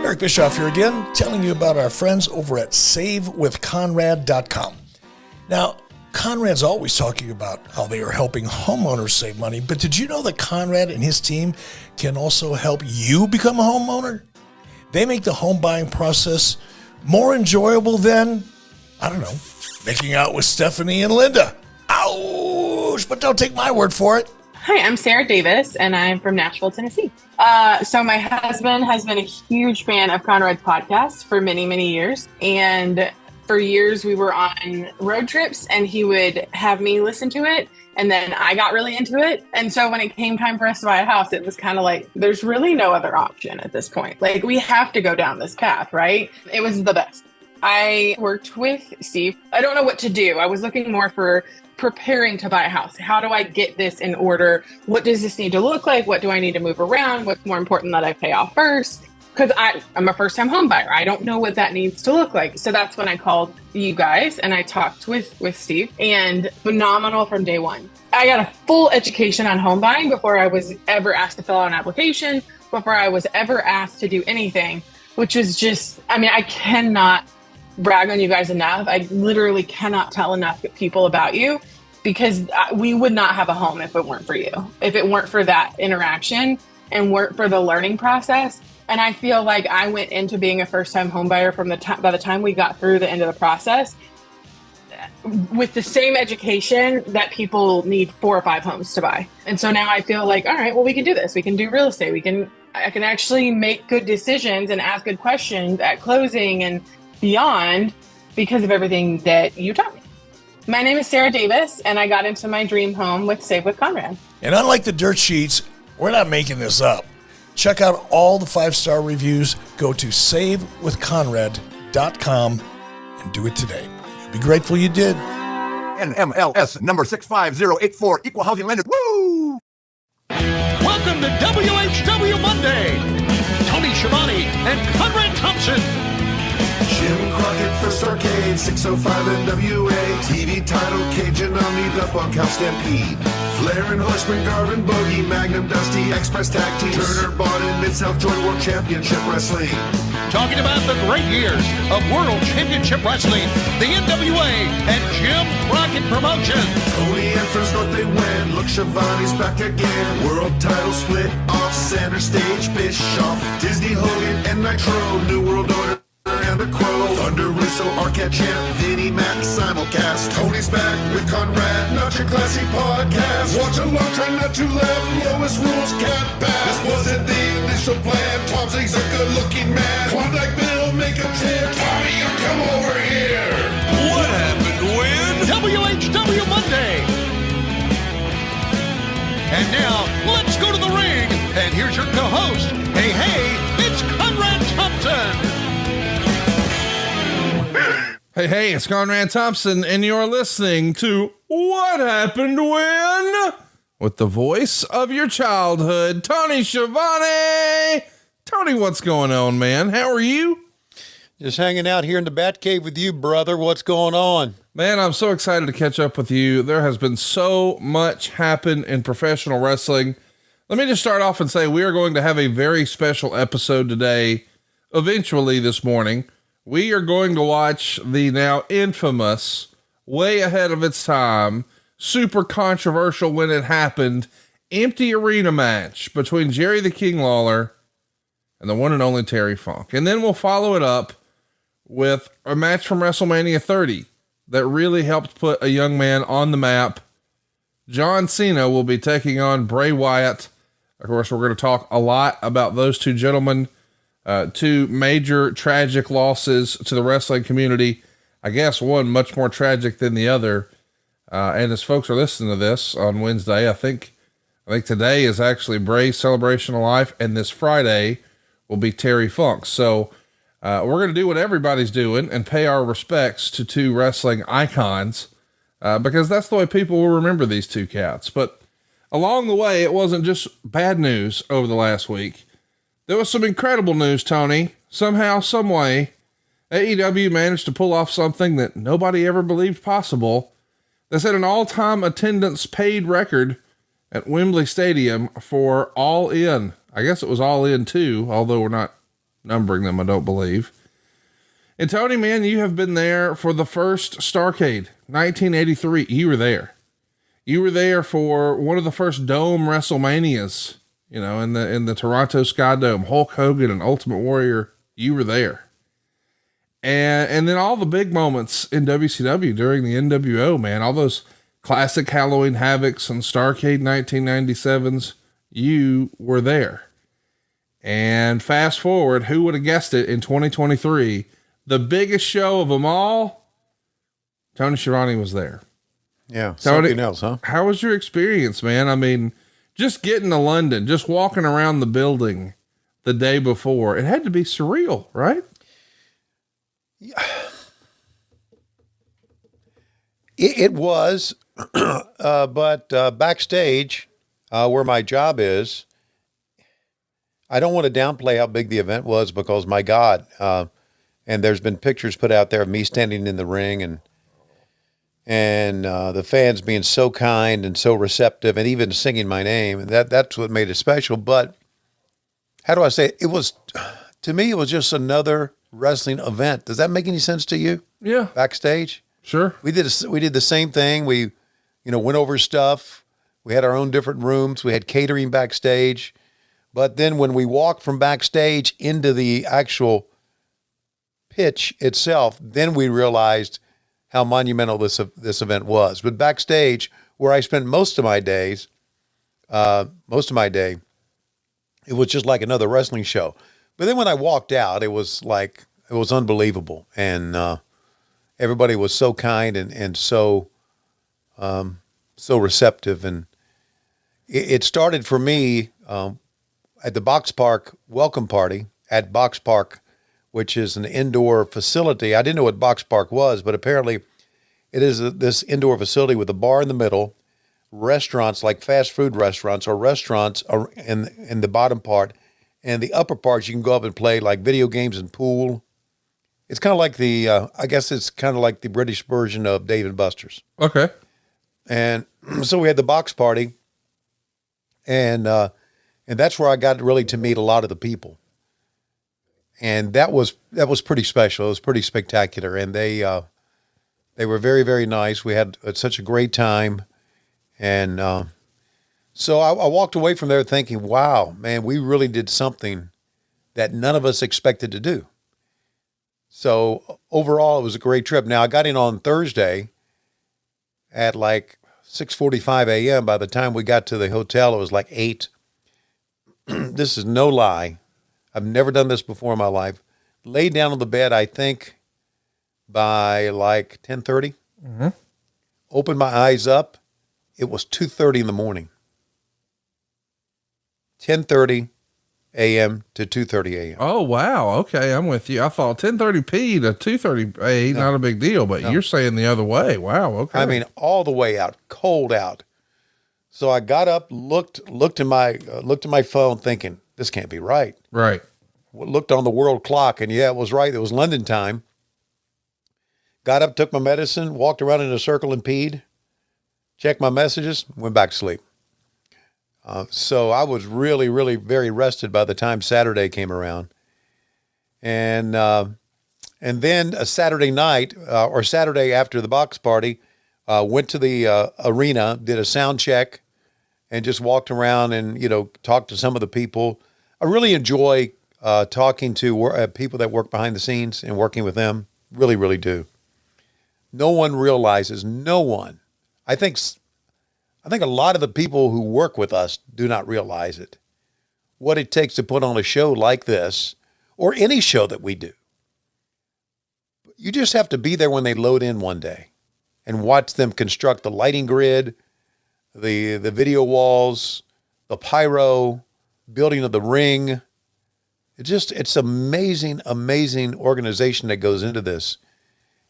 Eric Bischoff here again, telling you about our friends over at SaveWithConrad.com. Now, Conrad's always talking about how they are helping homeowners save money, but did you know that Conrad and his team can also help you become a homeowner? They make the home buying process more enjoyable than, I don't know, making out with Stephanie and Linda. Ouch! But don't take my word for it. Hi, I'm Sarah Davis, and I'm from Nashville, Tennessee. So my husband has been a huge fan of Conrad's podcast for many, many years. And for years, we were on road trips, and he would have me listen to it. And then I got really into it. And so when it came time for us to buy a house, it was kind of like, there's really no other option at this point. Like, we have to go down this path, right? It was the best. I worked with Steve. I don't know what to do. I was looking more for preparing to buy a house. How do I get this in order? What does this need to look like? What do I need to move around? What's more important that I pay off first? Because I'm a first-time home buyer. I don't know what that needs to look like. So that's when I called you guys and I talked with Steve, and phenomenal from day one. I got a full education on home buying before I was ever asked to fill out an application, before I was ever asked to do anything, which is just, I mean, I cannot brag on you guys enough. I literally cannot tell enough people about you, because we would not have a home if it weren't for you, if it weren't for that interaction and weren't for the learning process. And I feel like I went into being a first-time home buyer by the time we got through the end of the process with the same education that people need 4 or 5 homes to buy. And so now I feel like, all right, well, we can do this. We can do real estate. I can actually make good decisions and ask good questions at closing and beyond because of everything that you taught me. My name is Sarah Davis, and I got into my dream home with Save with Conrad. And unlike the dirt sheets, we're not making this up. Check out all the 5-star reviews. Go to SaveWithConrad.com and do it today. You'll be grateful you did. NMLS number 65084, Equal Housing Lender. Woo! Welcome to WHW Monday. Tony Schiavone and Conrad Thompson. Jim Crockett, First Arcade, 605 NWA, TV title, Cajun Omni, the Bunkhouse Stampede, Flair and Horseman, Garvin, Bogey, Magnum, Dusty, Express Tag Team, Turner, Bond, Mid-South Joint World Championship Wrestling. Talking about the great years of World Championship Wrestling, the NWA, and Jim Crockett Promotions. Tony and First North, they win. Look, Schiavone's back again. World title split off, center stage, Bischoff, Disney, Hogan, and Nitro, New World Order. And the Crow, Thunder, Russo, Arquette, Champ, Vinnie, Mac, simulcast. Tony's back with Conrad, not your classy podcast. Watch along, try not to laugh. Lowest rules can't pass. This wasn't the initial plan. Tom Zigg's a good-looking man. Klondike Bill, make a tip. Tommy, you come over here. What happened when? WHW Monday. And now, let's go to the ring. And here's your co-host. Hey, it's Conrad Thompson. Hey, it's Conrad Thompson, and you're listening to What Happened When? With the voice of your childhood, Tony Schiavone. Tony, what's going on, man? How are you? Just hanging out here in the Batcave with you, brother. What's going on? Man, I'm so excited to catch up with you. There has been so much happen in professional wrestling. Let me just start off and say we are going to have a very special episode today, eventually this morning. We are going to watch the now infamous, way ahead of its time, super controversial when it happened, empty arena match between Jerry the King Lawler and the one and only Terry Funk. And then we'll follow it up with a match from WrestleMania 30 that really helped put a young man on the map. John Cena will be taking on Bray Wyatt. Of course, we're going to talk a lot about those two gentlemen. 2 major tragic losses to the wrestling community. I guess one much more tragic than the other. And as folks are listening to this on Wednesday, I think today is actually Bray's celebration of life, and this Friday will be Terry Funk. So we're going to do what everybody's doing and pay our respects to 2 wrestling icons, because that's the way people will remember these 2 cats. But along the way, it wasn't just bad news over the last week. There was some incredible news, Tony. Somehow, some way, AEW managed to pull off something that nobody ever believed possible. They set an all-time attendance paid record at Wembley Stadium for All In. I guess it was All In too, although we're not numbering them, I don't believe. And Tony, man, you have been there for the first Starrcade, 1983. You were there. You were there for one of the first Dome WrestleManias, you know, in the Toronto Sky Dome. Hulk Hogan and Ultimate Warrior. You were there. And then all the big moments in WCW during the NWO, man, all those classic Halloween Havocs and Starrcade 1997s, you were there. And fast forward, who would have guessed it in 2023? The biggest show of them all, Tony Schiavone was there. Yeah, Tony, something else, huh? How was your experience, man? I mean, just getting to London, just walking around the building the day before, it had to be surreal, right? It was, but backstage, where my job is, I don't want to downplay how big the event was because, my God, and there's been pictures put out there of me standing in the ring and the fans being so kind and so receptive and even singing my name. And that's what made it special. But how do I say it? It was, to me, it was just another wrestling event. Does that make any sense to you? Yeah. Backstage? Sure. We did the same thing. We, went over stuff. We had our own different rooms. We had catering backstage. But then when we walked from backstage into the actual pitch itself, then we realized how monumental this event was. But backstage, where I spent most of my day, it was just like another wrestling show. But then when I walked out, it was unbelievable. And everybody was so kind and so receptive. And it started for me at the Box Park welcome party at Box Park, which is an indoor facility. I didn't know what Box Park was, but apparently it is this indoor facility with a bar in the middle, restaurants like fast food restaurants or restaurants are in the bottom part, and the upper parts you can go up and play like video games and pool. It's kind of like I guess it's kind of like the British version of Dave & Buster's. Okay. And so we had the box party, and that's where I got really to meet a lot of the people. And that was pretty special. It was pretty spectacular. And they were very, very nice. We had such a great time. And so I walked away from there thinking, wow, man, we really did something that none of us expected to do. So overall, it was a great trip. Now, I got in on Thursday at like 6:45 a.m. By the time we got to the hotel, it was like 8. This is no lie. I've never done this before in my life. Laid down on the bed, I think, by like 10:30. Mm-hmm. Opened my eyes up. It was 2:30 in the morning. 10:30 a.m. to 2:30 a.m. Oh, wow. Okay, I'm with you. I thought 10:30 to 2:30 a.m. not a big deal, but you're saying the other way. Wow. Okay. I mean, all the way out, cold out. So I got up, looked at my phone, thinking this can't be right. Right. Looked on the world clock, and yeah, it was right. It was London time. Got up, took my medicine, walked around in a circle and peed, checked my messages, went back to sleep. So I was really, really very rested by the time Saturday came around. And then a Saturday night, or Saturday after the box party, went to the arena, did a sound check, and just walked around and, talked to some of the people. I really enjoy talking to people that work behind the scenes and working with them. Really, really do. No one realizes, I think a lot of the people who work with us do not realize it. What it takes to put on a show like this, or any show that we do. You just have to be there when they load in one day and watch them construct the lighting grid, the video walls, the pyro, building of the ring. It's amazing, amazing organization that goes into this.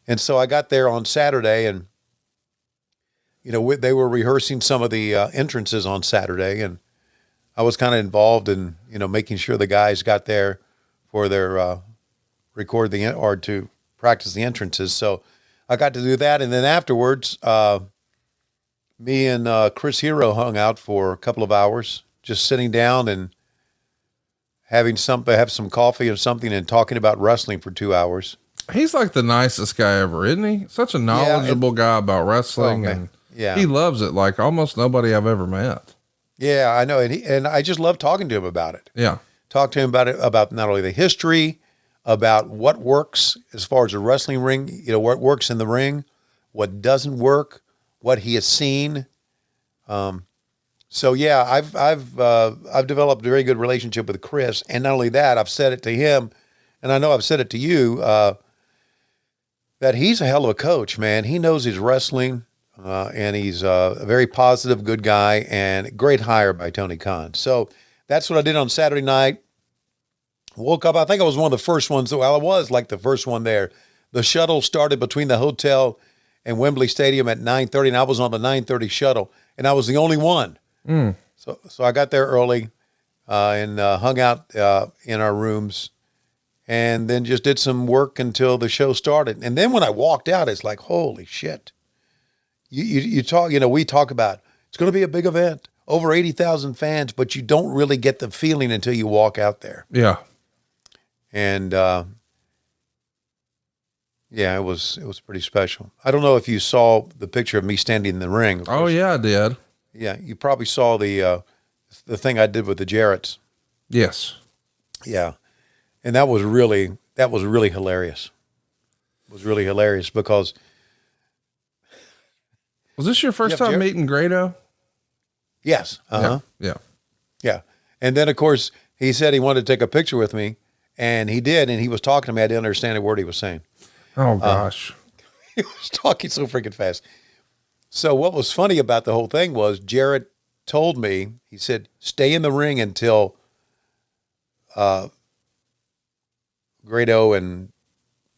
And so I got there on Saturday, and they were rehearsing some of the entrances on Saturday, and I was kind of involved in, making sure the guys got there for their or to practice the entrances. So I got to do that, and then afterwards, me and Chris Hero hung out for a couple of hours, just sitting down and have some coffee or something and talking about wrestling for 2 hours. He's like the nicest guy ever, isn't he? Such a knowledgeable guy about wrestling, and he loves it like almost nobody I've ever met. Yeah, I know. And I just love talking to him about it. Yeah. Talk to him about it, about not only the history, about what works as far as the wrestling ring, you know, what works in the ring, what doesn't work, what he has seen. So yeah, I've developed a very good relationship with Chris, and not only that, I've said it to him, and I know I've said it to you, that he's a hell of a coach, man. He knows his wrestling, and he's a very positive, good guy, and great hire by Tony Khan. So that's what I did on Saturday night. Woke up, I think I was one of the first ones. Well, I was like the first one there. The shuttle started between the hotel and Wembley Stadium at 9:30, and I was on the 9:30 shuttle, and I was the only one. So I got there early and hung out in our rooms, and then just did some work until the show started. And then when I walked out, it's like, holy shit. You talk, you know, we talk about it's going to be a big event, over 80,000 fans, but you don't really get the feeling until you walk out there. Yeah. And yeah, it was pretty special. I don't know if you saw the picture of me standing in the ring. Oh yeah, I did. Yeah, you probably saw the thing I did with the Jarretts. Yes. Yeah, and that was really hilarious. It was really hilarious because. Was this your first time meeting Grado? Yes. Uh-huh. Yeah. And then of course he said he wanted to take a picture with me, and he did, and he was talking to me. I didn't understand a word he was saying. Oh gosh. He was talking so freaking fast. So what was funny about the whole thing was Jarrett told me, he said, stay in the ring until Grado and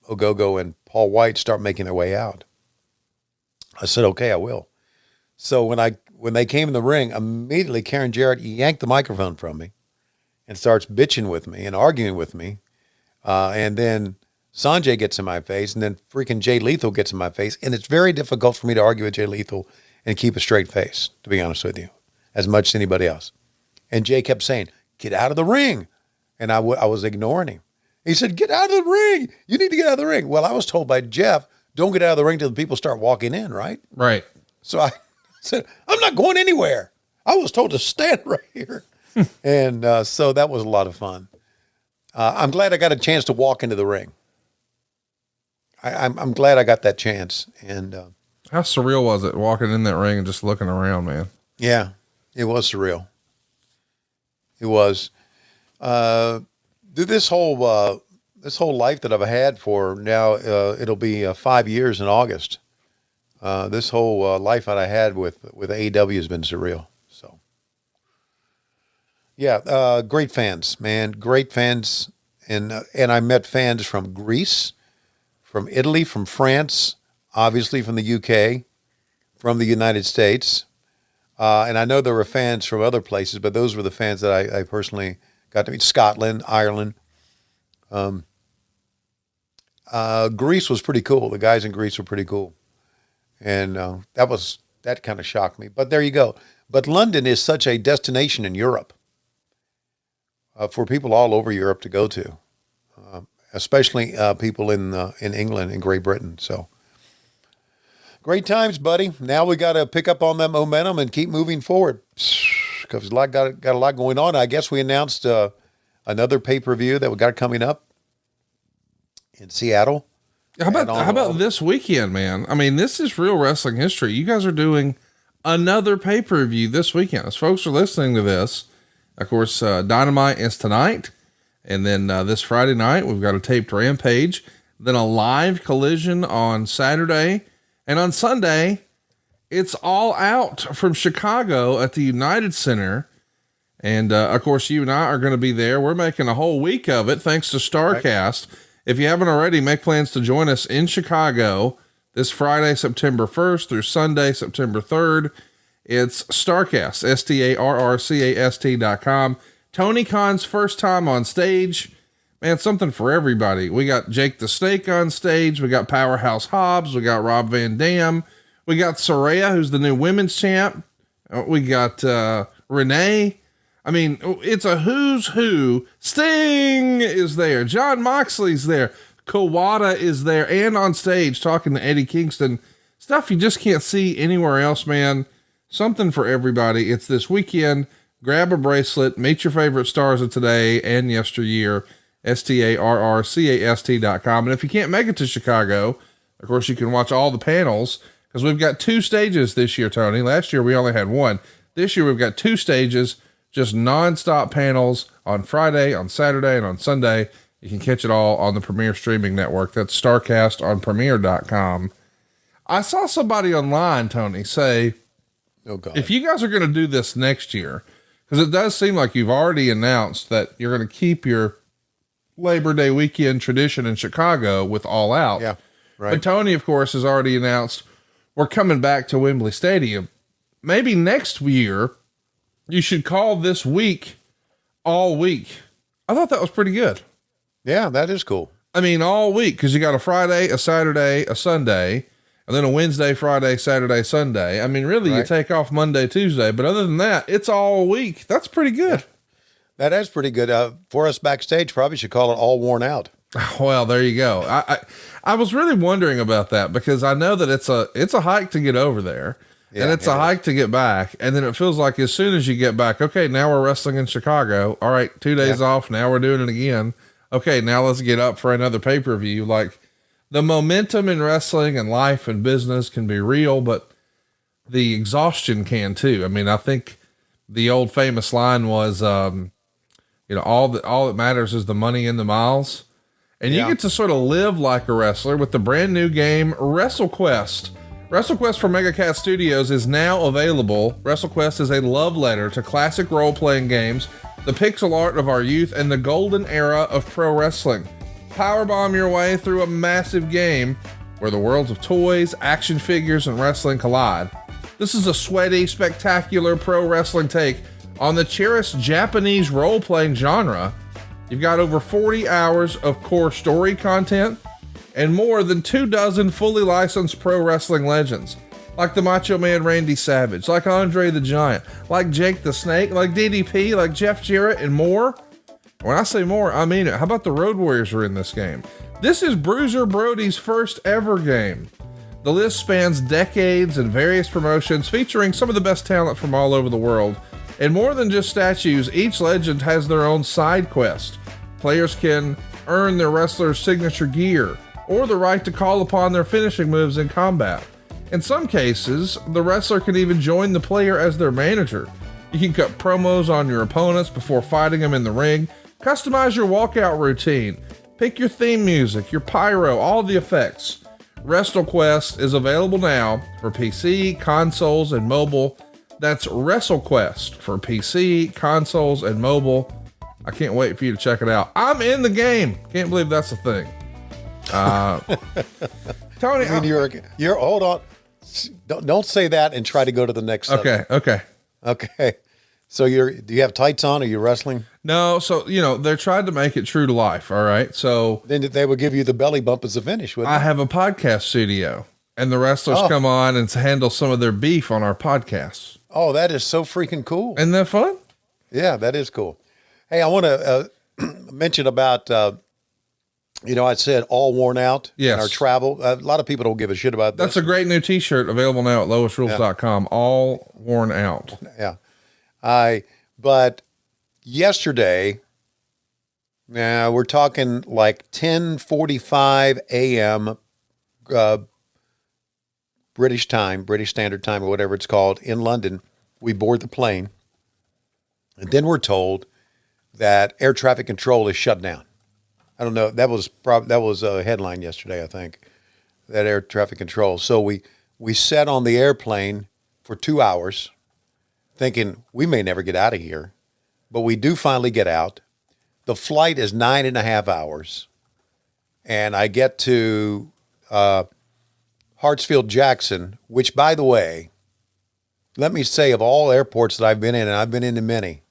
Ogogo and Paul White start making their way out. I said, okay, I will. So when they came in the ring, immediately Karen Jarrett yanked the microphone from me and starts bitching with me and arguing with me. And then Sanjay gets in my face, and then freaking Jay Lethal gets in my face. And it's very difficult for me to argue with Jay Lethal and keep a straight face, to be honest with you, as much as anybody else. And Jay kept saying, get out of the ring. And I was ignoring him. He said, get out of the ring. You need to get out of the ring. Well, I was told by Jeff, don't get out of the ring till the people start walking in, right? Right. So I said, I'm not going anywhere. I was told to stand right here. And so that was a lot of fun. I'm glad I got a chance to walk into the ring. I'm glad I got that chance. And how surreal was it walking in that ring and just looking around, man? Yeah, it was surreal. It was. This whole life that I've had for now, it'll be 5 years in August. This whole life that I had with AEW has been surreal. So, yeah, great fans, man, great fans, and I met fans from Greece, from Italy, from France, obviously from the UK, from the United States, and I know there were fans from other places, but those were the fans that I personally got to meet. Scotland, Ireland. Greece was pretty cool. The guys in Greece were pretty cool. And that kind of shocked me. But there you go. But London is such a destination in Europe for people all over Europe to go to, especially people in England and Great Britain. So great times, buddy. Now we got to pick up on that momentum and keep moving forward because got a lot going on. I guess we announced another pay-per-view that we got coming up in Seattle. How about this weekend, man? I mean, this is real wrestling history. You guys are doing another pay-per-view this weekend. As folks are listening to this, of course, Dynamite is tonight. And then this Friday night, we've got a taped Rampage. Then a live Collision on Saturday. And on Sunday, it's All Out from Chicago at the United Center. And, of course, you and I are going to be there. We're making a whole week of it, thanks to StarCast. Right. If you haven't already, make plans to join us in Chicago this Friday, September 1st through Sunday, September 3rd. It's StarCast, StarRCAST.com. Tony Khan's first time on stage. Man, something for everybody. We got Jake the Snake on stage. We got Powerhouse Hobbs. We got Rob Van Dam. We got Saraya, who's the new women's champ. We got Renee. I mean, it's a who's who. Sting is there. John Moxley's there. Kawada is there and on stage talking to Eddie Kingston. Stuff you just can't see anywhere else, man. Something for everybody. It's this weekend. Grab a bracelet, meet your favorite stars of today and yesteryear, STARRCAST.com. And if you can't make it to Chicago, of course, you can watch all the panels because we've got 2 stages this year, Tony. Last year, we only had 1. This year, we've got 2 stages, just nonstop panels on Friday, on Saturday, and on Sunday. You can catch it all on the Premier Streaming Network. That's StarCast on Premier.com. I saw somebody online, Tony, say, Oh, God. if you guys are going to do this next year, because it does seem like you've already announced that you're going to keep your Labor Day weekend tradition in Chicago with All Out. Yeah, right. But Tony, of course, has already announced we're coming back to Wembley Stadium. Maybe next year, you should call this week All Week. I thought that was pretty good. Yeah, that is cool. I mean, all week, because you got a Friday, a Saturday, a Sunday, and then a Wednesday, Friday, Saturday, Sunday. I mean, really, you Right. take off Monday, Tuesday, but other than that, it's all week. That's pretty good. That is pretty good. For us backstage, probably should call it All Worn Out. Well, there you go. I was really wondering about that because I know that it's a hike to get over there, and Yeah, it's a it is. hike to get back. And then it feels like as soon as you get back, okay, now we're wrestling in Chicago. All right, 2 days off. Now we're doing it again. Okay, now let's get up for another pay-per-view. Like, the momentum in wrestling and life and business can be real, but the exhaustion can too. I mean, I think the old famous line was, all that matters is the money in the miles. And you Yeah. get to sort of live like a wrestler with the brand new game, WrestleQuest. WrestleQuest from MegaCat Studios is now available. WrestleQuest is a love letter to classic role-playing games, the pixel art of our youth, and the golden era of pro wrestling. Powerbomb your way through a massive game where the worlds of toys, action figures, and wrestling collide. This is a sweaty, spectacular pro wrestling take on the cherished Japanese role-playing genre. You've got over 40 hours of core story content and more than 24 fully licensed pro wrestling legends, like the Macho Man Randy Savage, like Andre the Giant, like Jake the Snake, like DDP, like Jeff Jarrett, and more. When I say more, I mean it. How about the Road Warriors are in this game? This is Bruiser Brody's first ever game. The list spans decades and various promotions featuring some of the best talent from all over the world. And more than just statues, each legend has their own side quest. Players can earn their wrestler's signature gear or the right to call upon their finishing moves in combat. In some cases, the wrestler can even join the player as their manager. You can cut promos on your opponents before fighting them in the ring, customize your walkout routine, pick your theme music, your pyro, all the effects. WrestleQuest is available now for PC, consoles, and mobile. That's WrestleQuest for PC, consoles, and mobile. I can't wait for you to check it out. I'm in the game. Can't believe that's a thing. Tony, I mean, you're hold on. Don't say that and try to go to the next subject. Okay. So do you have tights on? Are you wrestling? No. So, they're trying to make it true to life. All right. So Then they would give you the belly bump as a finish, wouldn't I they? have a podcast studio and the wrestlers come on and handle some of their beef on our podcasts. Oh, that is so freaking cool. Isn't that fun? Yeah, that is cool. Hey, I want to mention about, I said All Worn Out in Yes. our travel. A lot of people don't give a shit about That's this. a great new t-shirt available now at lowestrules.com. All worn out. Yeah. But yesterday, now we're talking like 10:45 a.m. British Standard Time, or whatever it's called, in London. We board the plane, and then we're told that air traffic control is shut down. I don't know. That was a headline yesterday, I think, that air traffic control. So we sat on the airplane for 2 hours, thinking we may never get out of here, but we do finally get out. The flight is 9.5 hours, and I get to Hartsfield Jackson, which, by the way, let me say, of all airports that I've been in, and I've been into many,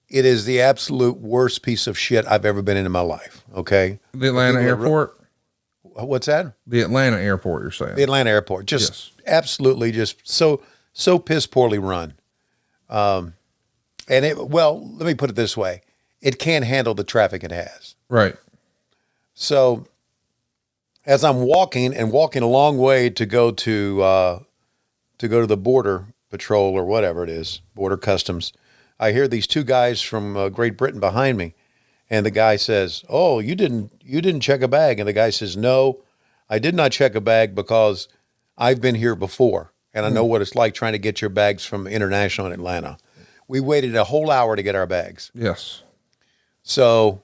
it is the absolute worst piece of shit I've ever been in my life. Okay, The Atlanta airport? What's that? The Atlanta airport, you're saying? The Atlanta airport, just absolutely, just so piss poorly run. And let me put it this way. It can't handle the traffic it has. Right. So as I'm walking a long way to go to the border patrol or whatever it is, border customs, I hear these two guys from Great Britain behind me. And the guy says, "Oh, you didn't check a bag." And the guy says, "No, I did not check a bag because I've been here before. And I know what it's like trying to get your bags from International in Atlanta. We waited a whole hour to get our bags." Yes. So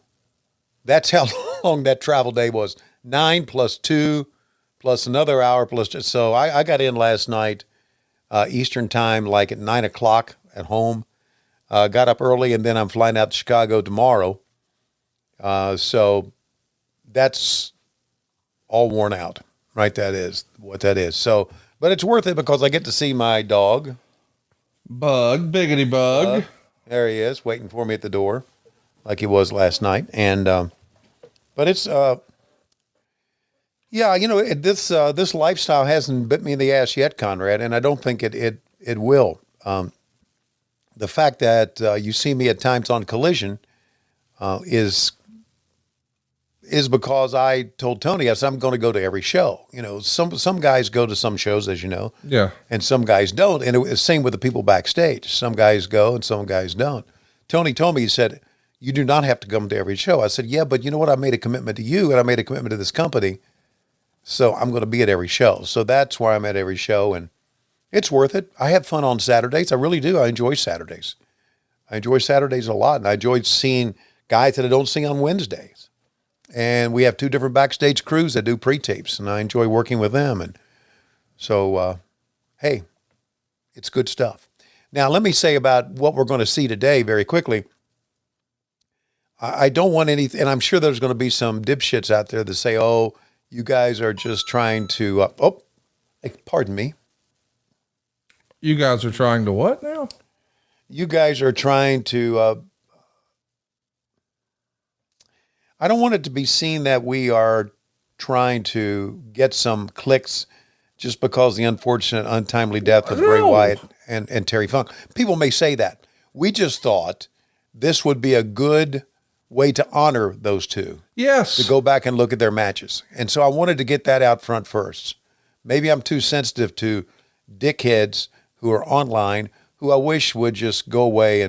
that's how long that travel day was. 9 plus 2 plus another hour plus. So I got in last night, Eastern time, like at 9 o'clock at home. Got up early, and then I'm flying out to Chicago tomorrow. So that's all worn out, right? That is what that is. So, but it's worth it because I get to see my dog. Bug, biggity bug. There he is, waiting for me at the door, like he was last night. And, but it's, yeah, this lifestyle hasn't bit me in the ass yet, Conrad, and I don't think it will. The fact that you see me at times on Collision is because I told Tony, I said, I'm going to go to every show. Some guys go to some shows, as you know. Yeah. And some guys don't. And it was the same with the people backstage. Some guys go and some guys don't. Tony told me, he said, "You do not have to come to every show." I said, "Yeah, but you know what? I made a commitment to you and I made a commitment to this company. So I'm going to be at every show." So that's why I'm at every show, and it's worth it. I have fun on Saturdays. I really do. I enjoy Saturdays. I enjoy Saturdays a lot. And I enjoy seeing guys that I don't see on Wednesdays. And we have two different backstage crews that do pre-tapes, and I enjoy working with them. And so, hey, it's good stuff. Now, let me say about what we're going to see today very quickly. I don't want anything, and I'm sure there's going to be some dipshits out there that say, "Oh, you guys are just trying to," pardon me. You guys are trying to what now? You guys are trying to, I don't want it to be seen that we are trying to get some clicks just because the unfortunate, untimely death of Bray Wyatt and Terry Funk. People may say that. We just thought this would be a good way to honor those two. Yes. To go back and look at their matches. And so I wanted to get that out front first. Maybe I'm too sensitive to dickheads who are online who I wish would just go away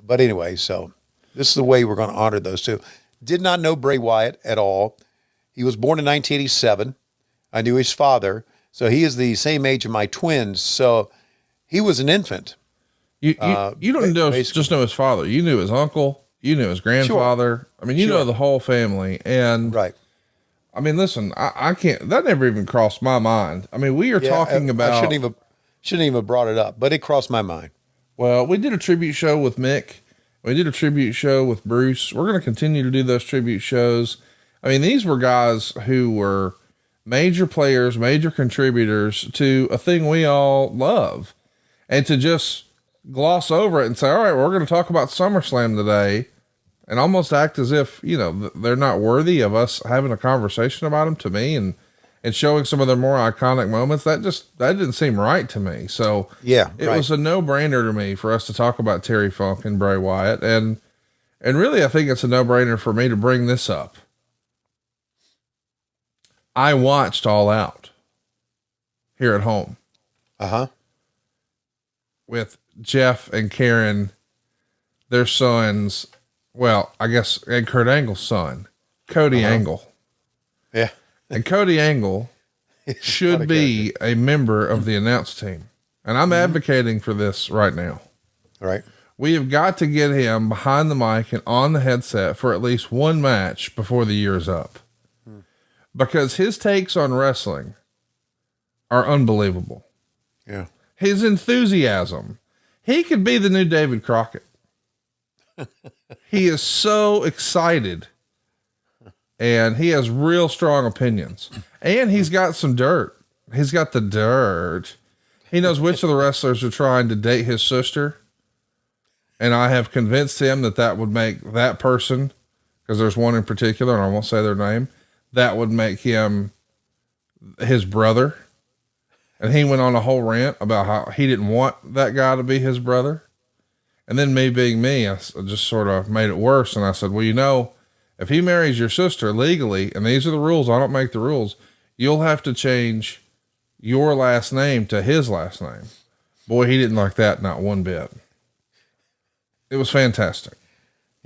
but anyway, so this is the way we're going to honor those two. Did not know Bray Wyatt at all. He was born in 1987. I knew his father. So he is the same age of my twins. So he was an infant. You don't just know his father. You knew his uncle. You knew his grandfather. Sure. I mean, you know the whole family. And right. I mean, listen, I can't, that never even crossed my mind. I mean, we are talking about. I shouldn't even have brought it up, but it crossed my mind. Well, we did a tribute show with Mick. We did a tribute show with Bruce. We're going to continue to do those tribute shows. I mean, these were guys who were major players, major contributors to a thing we all love. And to just gloss over it and say, all right, we're going to talk about SummerSlam today, and almost act as if, they're not worthy of us having a conversation about them, to me, and showing some of their more iconic moments. That didn't seem right to me. So it was a no-brainer to me for us to talk about Terry Funk and Bray Wyatt. And really, I think it's a no-brainer for me to bring this up. I watched All Out here at home. With Jeff and Karen, their sons. Well, I guess, and Kurt Angle's son, Cody Angle. Yeah. And Cody Angle should be a member of the announce team. And I'm advocating for this right now. Right. We have got to get him behind the mic and on the headset for at least one match before the year is up. Because his takes on wrestling are unbelievable. Yeah. His enthusiasm. He could be the new David Crockett. He is so excited. And he has real strong opinions. And he's got some dirt. He's got the dirt. He knows which of the wrestlers are trying to date his sister. And I have convinced him that would make that person, because there's one in particular, and I won't say their name, that would make him his brother. And he went on a whole rant about how he didn't want that guy to be his brother. And then me being me, I just sort of made it worse. And I said, well, you know, if he marries your sister legally, and these are the rules, I don't make the rules, you'll have to change your last name to his last name. Boy, he didn't like that, not one bit. It was fantastic.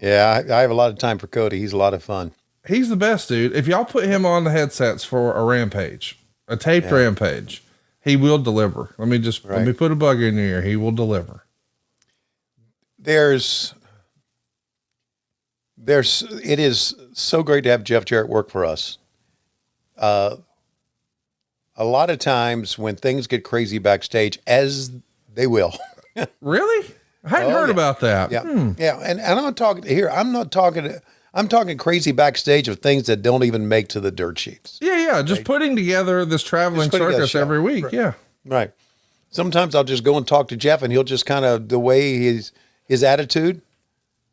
Yeah, I have a lot of time for Cody. He's a lot of fun. He's the best, dude. If y'all put him on the headsets for a rampage, a taped rampage, he will deliver. Let me put a bug in your ear. He will deliver. It is so great to have Jeff Jarrett work for us. A lot of times when things get crazy backstage, as they will. Really? I hadn't heard about that. Yeah. Yeah. And I'm not talking here. I'm talking crazy backstage of things that don't even make to the dirt sheets. Yeah. Just putting together this traveling circus every week. Right. Yeah. Right. Sometimes I'll just go and talk to Jeff and he'll just kind of, the way his attitude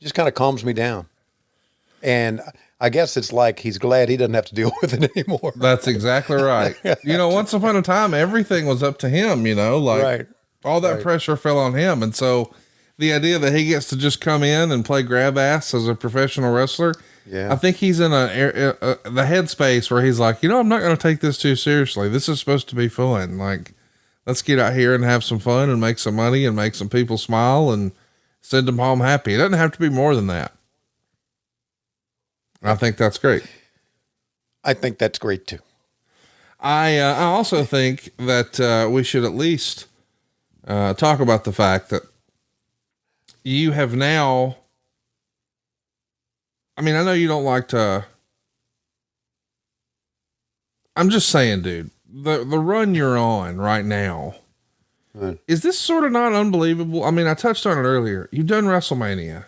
just kind of calms me down. And I guess it's like he's glad he doesn't have to deal with it anymore. That's exactly right. You know, once upon a time, everything was up to him, you know, like all that pressure fell on him. And so the idea that he gets to just come in and play grab ass as a professional wrestler, I think he's in the headspace where he's like, you know, I'm not going to take this too seriously. This is supposed to be fun. Like, let's get out here and have some fun and make some money and make some people smile and send them home happy. It doesn't have to be more than that. I think that's great. I think that's great too. I also think that we should at least talk about the fact that you have now, I mean, I know you don't like to, I'm just saying, dude, the run you're on right now, is this sort of not unbelievable? I mean, I touched on it earlier. You've done WrestleMania.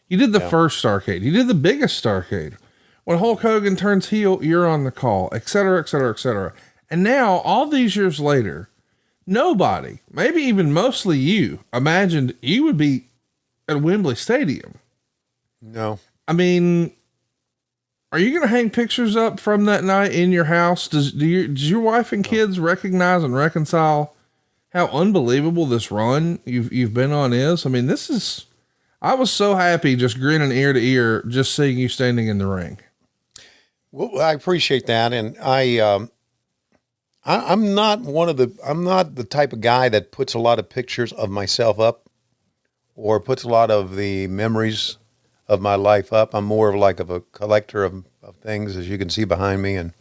You did the first Starrcade. You did the biggest Starrcade. When Hulk Hogan turns heel, you're on the call, et cetera, et cetera, et cetera. And now, all these years later, nobody, maybe even mostly you, imagined you would be at Wembley Stadium. No. I mean, are you going to hang pictures up from that night in your house? Does your wife and kids recognize and reconcile how unbelievable this run you've been on is? I mean, I was so happy just grinning ear to ear, just seeing you standing in the ring. Well, I appreciate that. And I'm not the type of guy that puts a lot of pictures of myself up or puts a lot of the memories of my life up. I'm more of a collector of things, as you can see behind me. And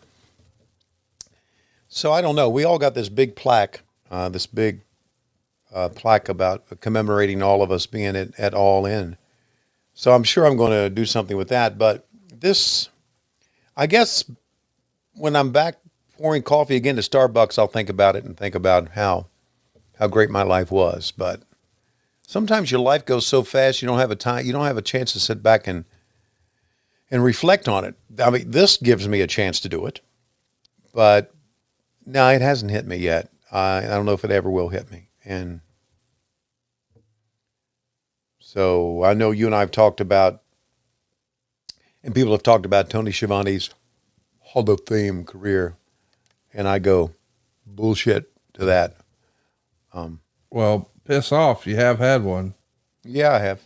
so I don't know. We all got this big plaque, about commemorating all of us being at All In. So I'm sure I'm going to do something with that. But this, I guess when I'm back pouring coffee again to Starbucks, I'll think about it and think about how great my life was. But sometimes your life goes so fast, you don't have a chance to sit back and reflect on it. I mean, this gives me a chance to do it, but no, it hasn't hit me yet. I don't know if it ever will hit me. And so I know you and I have talked about, and people have talked about Tony Schiavone's Hall of Fame career. And I go, bullshit to that. Well, piss off. You have had one. Yeah, I have.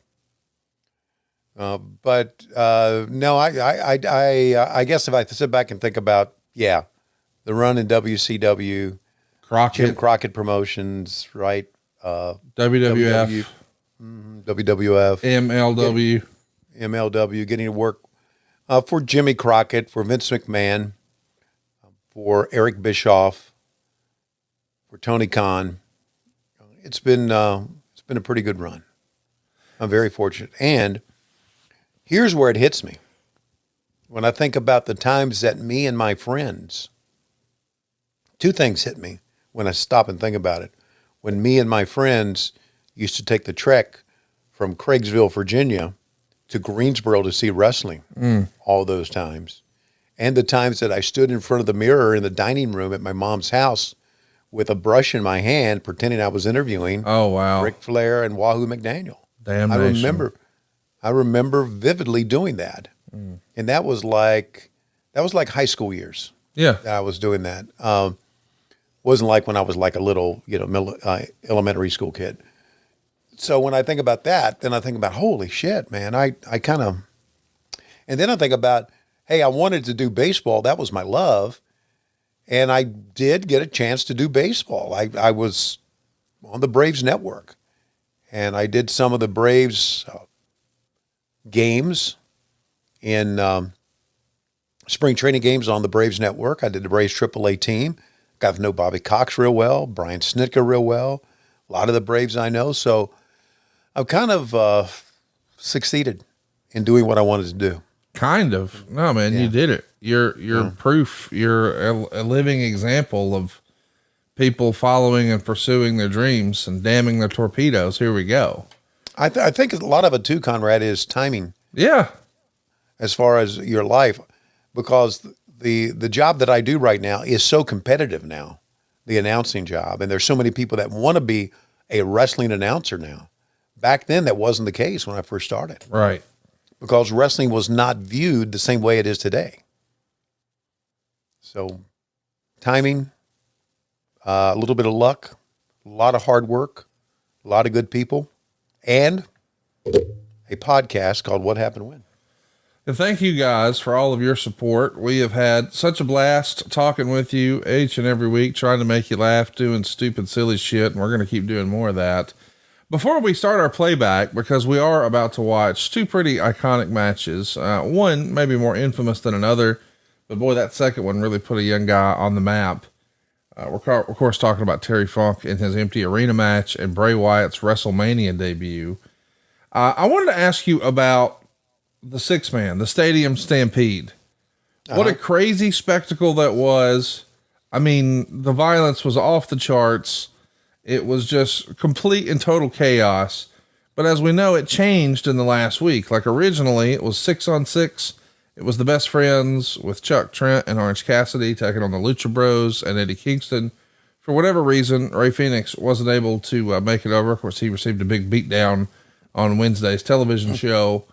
But no, I guess if I sit back and think about, the run in WCW, Jim Crockett Promotions, right? WWF, WWF, MLW, getting to work for Jimmy Crockett, for Vince McMahon, for Eric Bischoff, for Tony Khan. It's been a pretty good run. I'm very fortunate. And here's where it hits me. When I think about the times that me and my friends, two things hit me when I stop and think about it. When me and my friends used to take the trek from Craigsville, Virginia to Greensboro to see wrestling all those times. And the times that I stood in front of the mirror in the dining room at my mom's house with a brush in my hand, pretending I was interviewing Ric Flair and Wahoo McDaniel. Damnation. I remember vividly doing that. And that was like high school years. Yeah. That I was doing that. Wasn't like when I was like a little, elementary school kid. So when I think about that, then I think about, holy shit, man, I kind of, and then I think about, hey, I wanted to do baseball. That was my love. And I did get a chance to do baseball. I was on the Braves network, and I did some of the Braves games in spring training games on the Braves network. I did the Braves AAA team. Got to know Bobby Cox real well, Brian Snitker real well, a lot of the Braves I know. So I've kind of succeeded in doing what I wanted to do. Kind of. No, man, you did it. You're proof. You're a living example of people following and pursuing their dreams and damming their torpedoes. Here we go. I think a lot of it too, Conrad, is timing. Yeah. As far as your life, because the job that I do right now is so competitive now, the announcing job, and there's so many people that want to be a wrestling announcer now. Back then, that wasn't the case when I first started. Right. Because wrestling was not viewed the same way it is today. So, timing, a little bit of luck, a lot of hard work, a lot of good people, and a podcast called What Happened When. And thank you guys for all of your support. We have had such a blast talking with you each and every week, trying to make you laugh, doing stupid, silly shit, and we're going to keep doing more of that. Before we start our playback, because we are about to watch two pretty iconic matches, one maybe more infamous than another, but boy, that second one really put a young guy on the map. We're of course talking about Terry Funk in his empty arena match and Bray Wyatt's WrestleMania debut. I wanted to ask you about the 6-man, the Stadium Stampede. What a crazy spectacle that was. I mean, the violence was off the charts. It was just complete and total chaos. But as we know, it changed in the last week. Like originally it was 6-on-6. It was the Best Friends with Chuck Trent and Orange Cassidy taking on the Lucha Bros and Eddie Kingston. For whatever reason, Ray Phoenix wasn't able to make it over. Of course, he received a big beatdown on Wednesday's television show.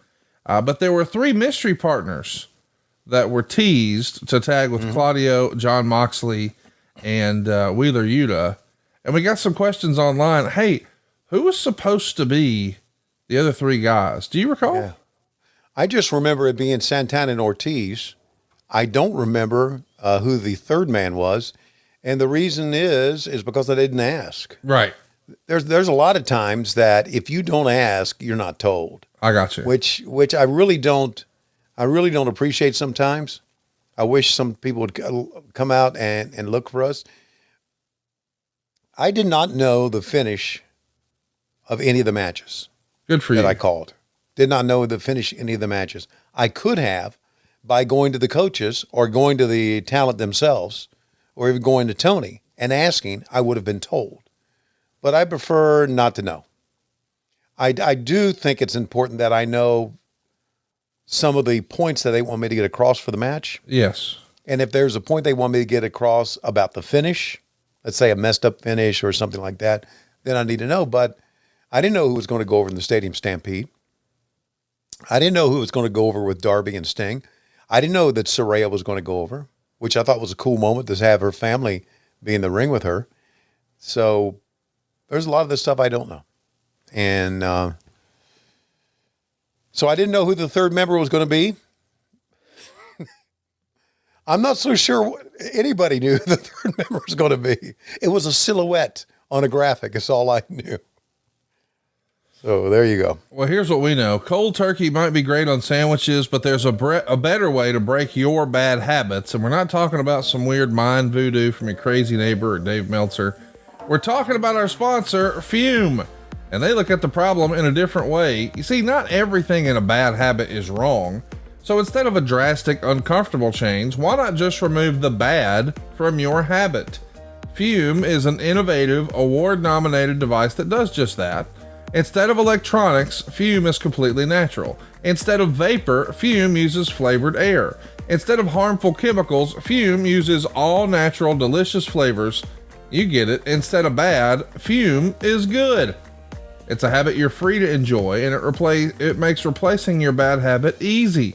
But there were 3 mystery partners that were teased to tag with Claudio, John Moxley, and Wheeler Yuta. And we got some questions online. Hey, who was supposed to be the other 3 guys? Do you recall? Yeah. I just remember it being Santana and Ortiz. I don't remember who the third man was. And the reason is because I didn't ask. Right. There's a lot of times that if you don't ask, you're not told. I got you. Which I really don't appreciate sometimes. I wish some people would come out and look for us. I did not know the finish of any of the matches. Good for you. That I called. Did not know the finish any of the matches. I could have by going to the coaches or going to the talent themselves or even going to Tony and asking, I would have been told. But I prefer not to know. I do think it's important that I know some of the points that they want me to get across for the match. Yes. And if there's a point they want me to get across about the finish, let's say a messed up finish or something like that, then I need to know. But I didn't know who was going to go over in the Stadium Stampede. I didn't know who was going to go over with Darby and Sting. I didn't know that Saraya was going to go over, which I thought was a cool moment to have her family be in the ring with her. So there's a lot of this stuff I don't know. And so I didn't know who the third member was going to be. I'm not so sure anybody knew who the third member was going to be. It was a silhouette on a graphic. That's all I knew. So there you go. Well, here's what we know. Cold turkey might be great on sandwiches, but there's a better way to break your bad habits. And we're not talking about some weird mind voodoo from your crazy neighbor or Dave Meltzer. We're talking about our sponsor, Fume. And they look at the problem in a different way. You see, not everything in a bad habit is wrong. So instead of a drastic, uncomfortable change, why not just remove the bad from your habit? Fume is an innovative, award-nominated device that does just that. Instead of electronics, Fume is completely natural. Instead of vapor, Fume uses flavored air. Instead of harmful chemicals, Fume uses all natural, delicious flavors. You get it. Instead of bad, Fume is good. It's a habit you're free to enjoy, and it makes replacing your bad habit easy.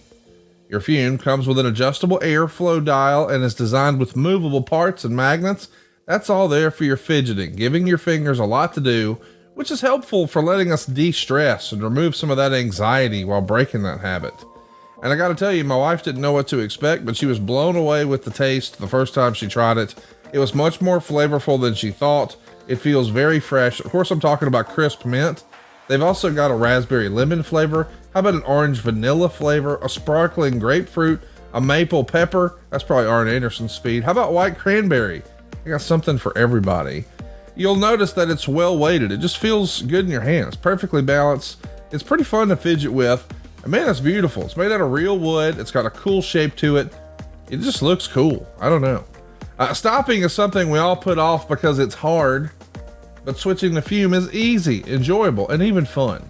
Your Fume comes with an adjustable airflow dial and is designed with movable parts and magnets That's all there for your fidgeting, giving your fingers a lot to do, which is helpful for letting us de-stress and remove some of that anxiety while breaking that habit. And I got to tell you, my wife didn't know what to expect, but she was blown away with the taste the first time she tried it. It was much more flavorful than she thought. It feels very fresh. Of course, I'm talking about crisp mint. They've also got a raspberry lemon flavor. How about an orange vanilla flavor, a sparkling grapefruit, a maple pepper? That's probably Arn Anderson's speed. How about white cranberry? I got something for everybody. You'll notice that it's well weighted. It just feels good in your hand. It's perfectly balanced. It's pretty fun to fidget with. And man, it's beautiful. It's made out of real wood. It's got a cool shape to it. It just looks cool. I don't know. Stopping is something we all put off because it's hard, but switching to Fume is easy, enjoyable, and even fun.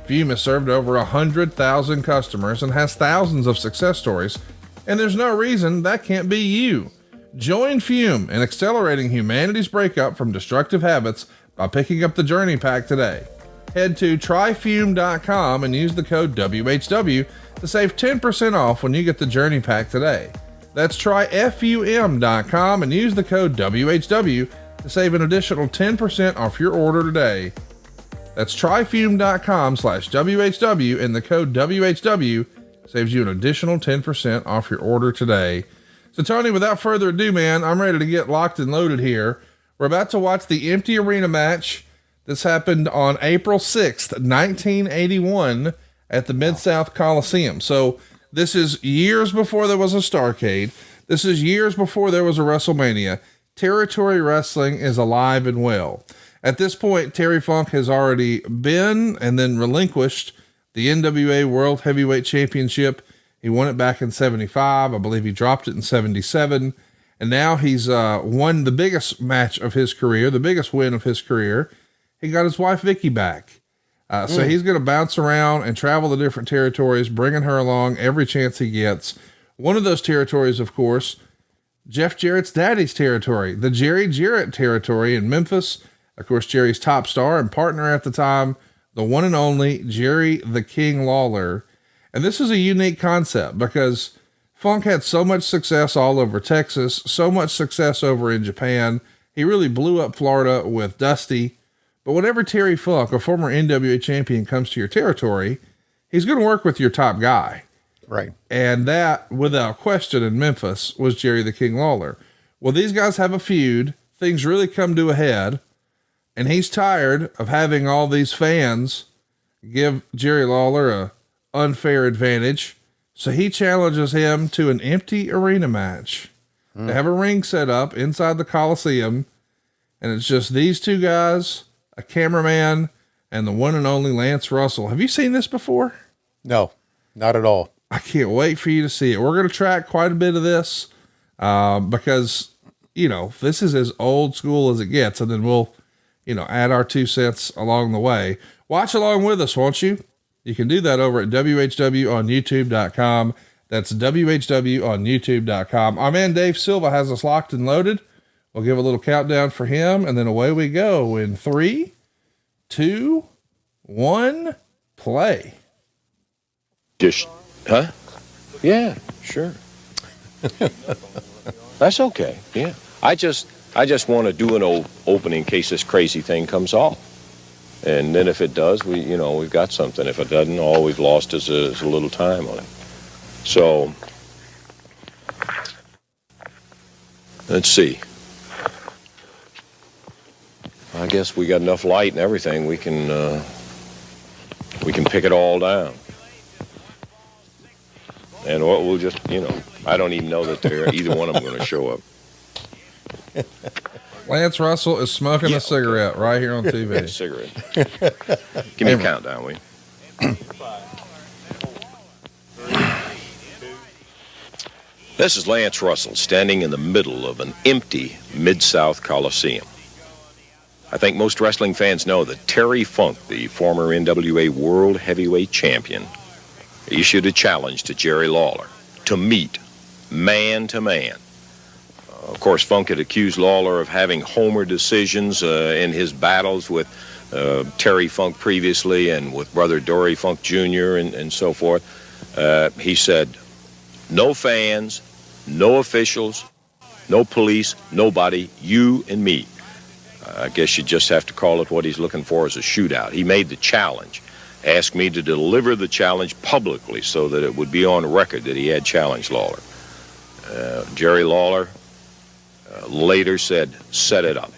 Fume has served over 100,000 customers and has thousands of success stories, and there's no reason that can't be you. Join Fume in accelerating humanity's breakup from destructive habits by picking up the Journey Pack today. Head to tryfume.com and use the code WHW to save 10% off when you get the Journey Pack today. That's tryfum.com and use the code WHW to save an additional 10% off your order today. That's tryfume.com/WHW and the code WHW saves you an additional 10% off your order today. So Tony, without further ado, man, I'm ready to get locked and loaded here. We're about to watch the empty arena match. This happened on April 6th, 1981 at the Mid-South Coliseum. So this is years before there was a Starrcade. This is years before there was a WrestleMania. Territory wrestling is alive and well. At this point, Terry Funk has already been and then relinquished the NWA World Heavyweight Championship. He won it back in 75. I believe he dropped it in 77. And now he's won the biggest match of his career, the biggest win of his career. He got his wife Vicky back. So he's going to bounce around and travel the different territories, bringing her along every chance he gets. One of those territories, of course, Jeff Jarrett's daddy's territory, the Jerry Jarrett territory in Memphis. Of course, Jerry's top star and partner at the time, the one and only Jerry the King Lawler. And this is a unique concept because Funk had so much success all over Texas, so much success over in Japan. He really blew up Florida with Dusty. But whenever Terry Funk, a former NWA champion, comes to your territory, he's going to work with your top guy. Right. And that, without question, in Memphis was Jerry the King Lawler. Well, these guys have a feud. Things really come to a head. And he's tired of having all these fans give Jerry Lawler a unfair advantage. So he challenges him to an empty arena match. They have a ring set up inside the Coliseum. And it's just these two guys, a cameraman, and the one and only Lance Russell. Have you seen this before? No, not at all. I can't wait for you to see it. We're going to track quite a bit of this because, you know, this is as old school as it gets. And then we'll, you know, add our 2 cents along the way. Watch along with us, won't you? You can do that over at WHW on YouTube.com. That's WHW on YouTube.com. Our man Dave Silva has us locked and loaded. We'll give a little countdown for him, and then away we go in 3, 2, 1, play. Just, huh? Yeah, sure. That's okay. Yeah. I just want to do an opening in case this crazy thing comes off. And then if it does, we've got something. If it doesn't, all we've lost is a little time on it. So, let's see. I guess we got enough light and everything. We can pick it all down. And we'll just, I don't even know that either one of them going to show up. Lance Russell is smoking a cigarette right here on TV. Cigarette. Give me a countdown, will you? This is Lance Russell standing in the middle of an empty Mid-South Coliseum. I think most wrestling fans know that Terry Funk, the former NWA World Heavyweight Champion, issued a challenge to Jerry Lawler to meet man to man. Of course, Funk had accused Lawler of having homer decisions in his battles with Terry Funk previously and with brother Dory Funk Jr. and so forth. He said, no fans, no officials, No police, nobody, you and me. I guess you just have to call it what he's looking for as a shootout. He made the challenge, asked me to deliver the challenge publicly so that it would be on record that he had challenged Lawler. Jerry Lawler later said, set it up.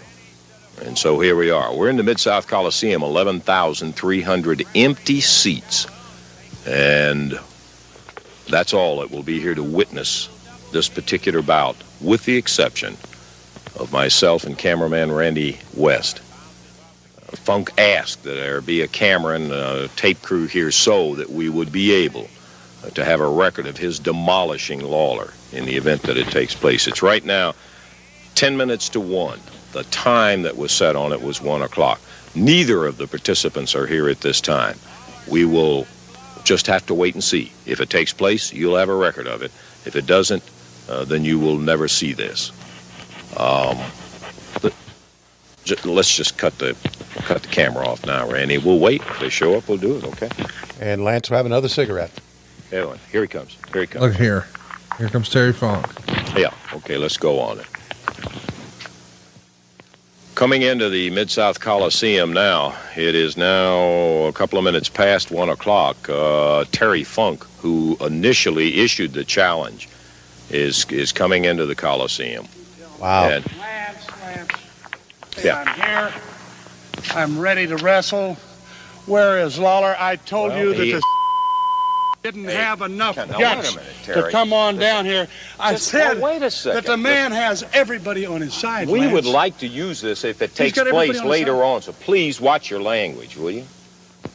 And so here we are. We're in the Mid-South Coliseum, 11,300 empty seats. And that's all that will be here to witness this particular bout, with the exception of myself and cameraman Randy West. Funk asked that there be a camera and a tape crew here so that we would be able to have a record of his demolishing Lawler in the event that it takes place. It's right now 10 minutes to 1. The time that was set on it was 1 o'clock. Neither of the participants are here at this time. We will just have to wait and see. If it takes place, you'll have a record of it. If it doesn't, then you will never see this. Let's just cut the camera off now, Randy. We'll wait. If they show up, we'll do it, okay? And Lance will have another cigarette. Here he comes. Here he comes. Look here. Here comes Terry Funk. Yeah, okay, let's go on it. Coming into the Mid-South Coliseum now, it is now a couple of minutes past 1 o'clock. Terry Funk, who initially issued the challenge, is coming into the Coliseum. Wow. And, Lance, yeah. I'm here. I'm ready to wrestle. Where is Lawler? I told you that the didn't have enough guts to come on down here. I said wait a second. that the man has everybody on his side. We Lance. would like to use this if it takes got everybody place on his later side. on, so please watch your language, will you?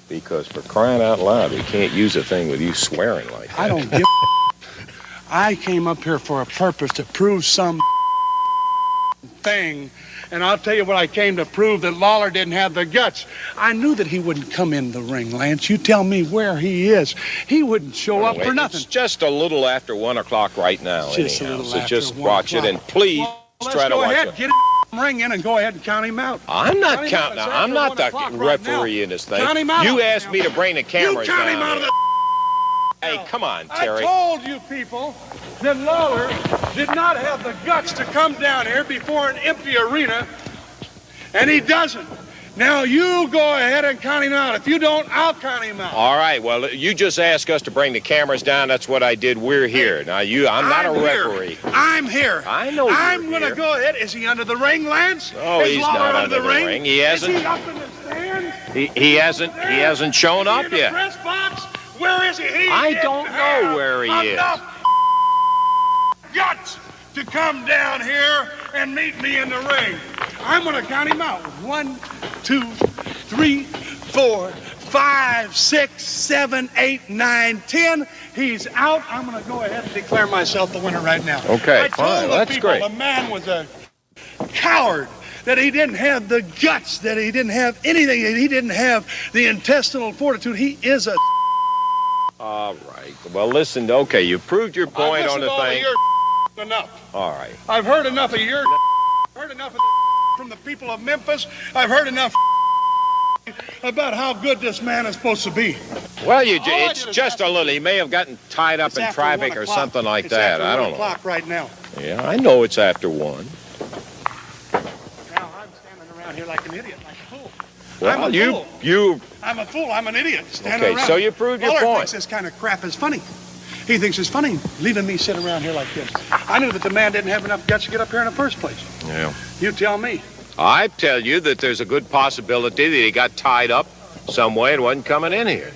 Because for crying out loud, we can't use a thing with you swearing like that. I don't give I came up here for a purpose to prove some thing. And I'll tell you what I came to prove, that Lawler didn't have the guts. I knew that he wouldn't come in the ring, Lance. You tell me where he is. He wouldn't show up for nothing. It's just a little after 1 o'clock right now, Just a anyhow. little So after just 1 watch it, o'clock. and please Well, try to go watch ahead, it. get a ring in and go ahead and count him out. I'm not Count him out. counting. It's I'm after not 1 the o'clock right referee now. in this thing. Count him out. You asked me to bring the cameras You count down him out here. of the Hey, come on, Terry. I told you people that Lawler did not have the guts to come down here before an empty arena, and he doesn't. Now you go ahead and count him out. If you don't, I'll count him out. All right, well, you just asked us to bring the cameras down. That's what I did. We're here. Now, I'm not a referee. I'm here. I know you're I'm going to here. go ahead. Is he under the ring, Lance? No, Is he's Lawler not under the ring. He hasn't. Is he up in the stands? He hasn't shown Is he up in the yet. press box? Where is he? I don't know where he is. Enough guts to come down here and meet me in the ring. I'm going to count him out. 1, 2, 3, 4, 5, 6, 7, 8, 9, 10. He's out. I'm going to go ahead and declare myself the winner right now. Okay, I fine. told the That's people great. the man was a coward, that he didn't have the guts, that he didn't have anything, that he didn't have the intestinal fortitude. He is a... All right. Well, listen, okay, you proved your point on the thing. Enough. All right. I've heard enough of your... I've heard enough of from the people of Memphis. I've heard enough about how good this man is supposed to be. Well, is it's just a little. He may have gotten tied up It's in after traffic 1 or o'clock. something like It's that. after I 1 don't know. o'clock right now. Yeah, I know it's after 1. Now I'm standing around here like an idiot, like a fool. Well, I'm a fool. you. I'm a fool. I'm an idiot. Standing Okay, around. so you proved your Lawler point. thinks this kind of crap is funny. He thinks it's funny leaving me sit around here like this. I knew that the man didn't have enough guts to get up here in the first place. Yeah. You tell me. I tell you that there's a good possibility that he got tied up some way and wasn't coming in here.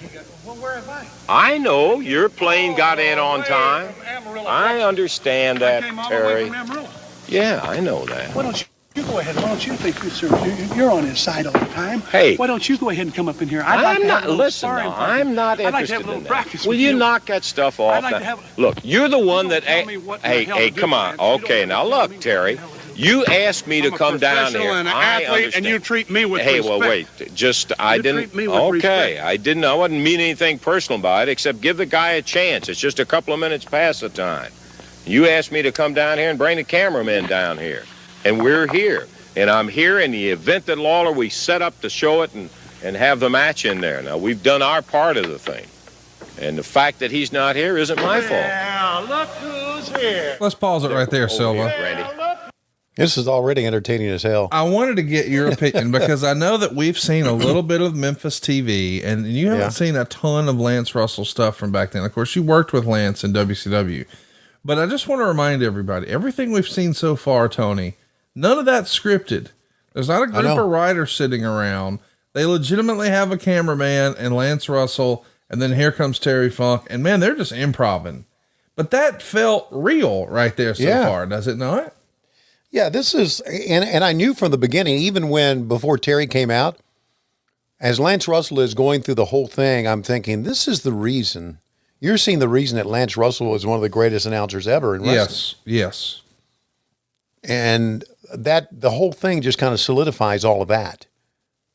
Well, where am I? I know your plane got in on Way time. from Amarillo, I Texas. understand I that, came all the way Terry. from Amarillo. Yeah, I know that. Why don't you go ahead? Why don't you think you're on his side all the time? Hey. Why don't you go ahead and come up in here? I'd like I'm to have not. a little Listen, sparring now, partner. I'm not I'd like to interested have a little in that. practice Will with you knock that stuff off? I'd like now? to have- Look, you're the one don't that. tell me what the Hey, hell hey, to do, come on. man. You Okay, don't now tell look, me what Terry. the hell to do. You asked me to I'm a come down professional here. and an I athlete, understand. and you treat me with Hey, respect. well, wait. Just I You didn't. treat me with Okay, respect. I didn't. I wouldn't mean anything personal by it, except give the guy a chance. It's just a couple of minutes past the time. You asked me to come down here and bring the cameramen down here, and we're here. And I'm here in the event that Lawler, we set up to show it and have the match in there. Now, we've done our part of the thing. And the fact that he's not here isn't my fault. Now, look who's here. Let's pause it right there, Silva. Randy. Now, This is already entertaining as hell. I wanted to get your opinion because I know that we've seen a little bit of Memphis TV, and you haven't seen a ton of Lance Russell stuff from back then. Of course, you worked with Lance in WCW, but I just want to remind everybody, everything we've seen so far, Tony, none of that's scripted. There's not a group of writers sitting around. They legitimately have a cameraman and Lance Russell, and then here comes Terry Funk, and man, they're just improvising. But that felt real right there so far, does it not? Yeah, this is, and I knew from the beginning, even before Terry came out, as Lance Russell is going through the whole thing, I'm thinking, this is the reason. You're seeing the reason that Lance Russell was one of the greatest announcers ever in wrestling. Yes. And that the whole thing just kind of solidifies all of that.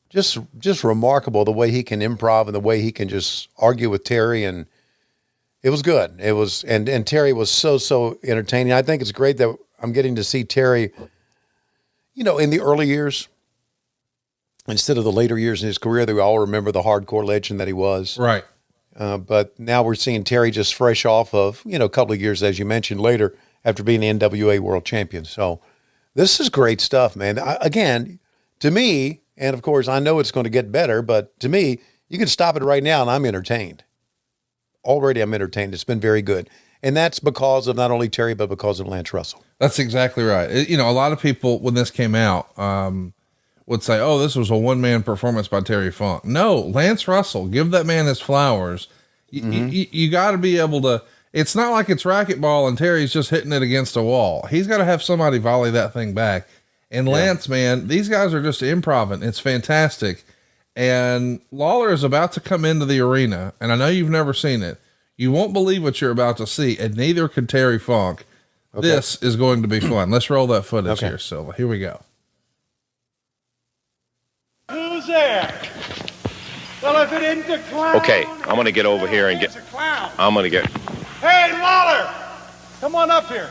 Just remarkable the way he can improv and the way he can just argue with Terry, and it was good. It was, and Terry was so entertaining. I think it's great that I'm getting to see Terry, in the early years, instead of the later years in his career that we all remember the hardcore legend that he was. Right. But now we're seeing Terry just fresh off of, a couple of years, as you mentioned, later after being the NWA world champion. So this is great stuff, man. Again, to me, and of course I know it's going to get better, but to me, you can stop it right now and I'm entertained. Already I'm entertained. It's been very good. And that's because of not only Terry, but because of Lance Russell. That's exactly right. A lot of people, when this came out, would say, oh, this was a one-man performance by Terry Funk. No, Lance Russell, give that man his flowers. You got to be able to, it's not like it's racquetball and Terry's just hitting it against a wall. He's got to have somebody volley that thing back. And Lance, man, these guys are just improvising. It's fantastic. And Lawler is about to come into the arena, and I know you've never seen it. You won't believe what you're about to see, and neither can Terry Funk. Okay. This is going to be fun. Let's roll that footage here, Silva. Here we go. Who's there? Well, if it isn't the clown. Okay, I'm going to get over here and get... I'm going to get... Hey, Lawler! Come on up here.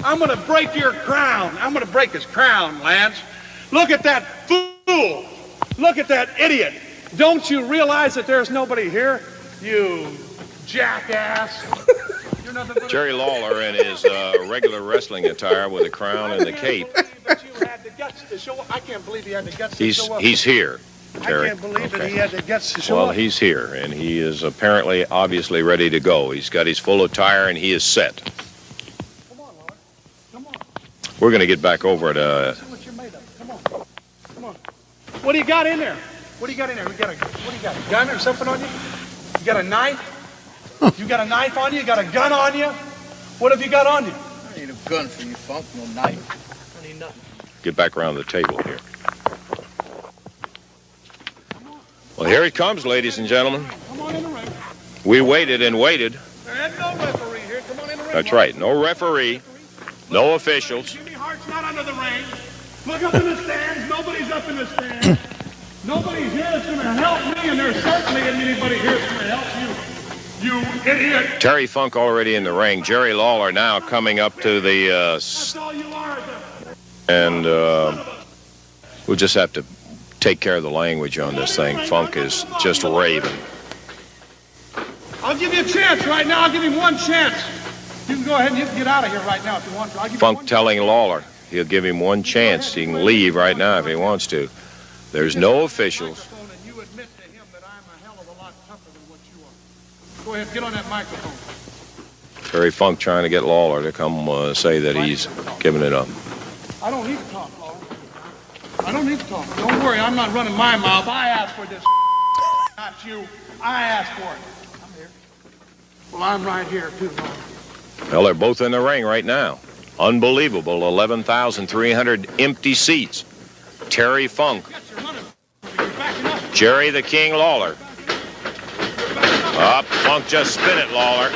I'm going to break your crown. I'm going to break his crown, Lance. Look at that fool. Look at that idiot. Don't you realize that there's nobody here? You jackass. You're nothing but Jerry Lawler in his regular wrestling attire with a crown and the cape. I can't believe he had the guts to show up. He's here, Terry. I can't believe that he had the guts to show up. Well, he's here, and he is obviously ready to go. He's got his full attire, and he is set. Come on, Lawler. Come on. We're going to get back over to... See what you're made of. Come on. Come on. What do you got in there? What do you got in there? What do you got? A gun or something on you? You got a knife? You got a knife on you? You got a gun on you? What have you got on you? I need a gun for you, Funk, no knife. I need nothing. Get back around the table here. Well, here he comes, ladies and gentlemen. Come on in the ring. We waited and waited. There ain't no referee here. Come on in the ring. That's right. No referee. No officials. Jimmy Hart's not under the ring. Look up in the stands. Nobody's up in the stands. Nobody's here that's going to help me, and there certainly isn't anybody here that's going to help you. You idiot. Terry Funk already in the ring. Jerry Lawler now coming up to the... That's all you are. And we'll just have to take care of the language on this thing. Funk is just raving. I'll give you a chance right now. I'll give him one chance. You can go ahead and you can get out of here right now if you want to. I'll give Funk you one telling Lawler he'll give him one chance. He can leave right now if he wants to. There's no officials. And you admit to him that I'm a hell of a lot tougher than what you are. Go ahead, get on that microphone. Terry Funk trying to get Lawler to come say that he's giving it up. I don't need to talk, Lawler. I don't need to talk. Don't worry, I'm not running my mouth. I asked for this, not you. I asked for it. I'm here. Well, I'm right here, too, Lawler. Well, they're both in the ring right now. Unbelievable, 11,300 empty seats. Terry Funk. Jerry the King Lawler. Up, Funk just spin it, Lawler.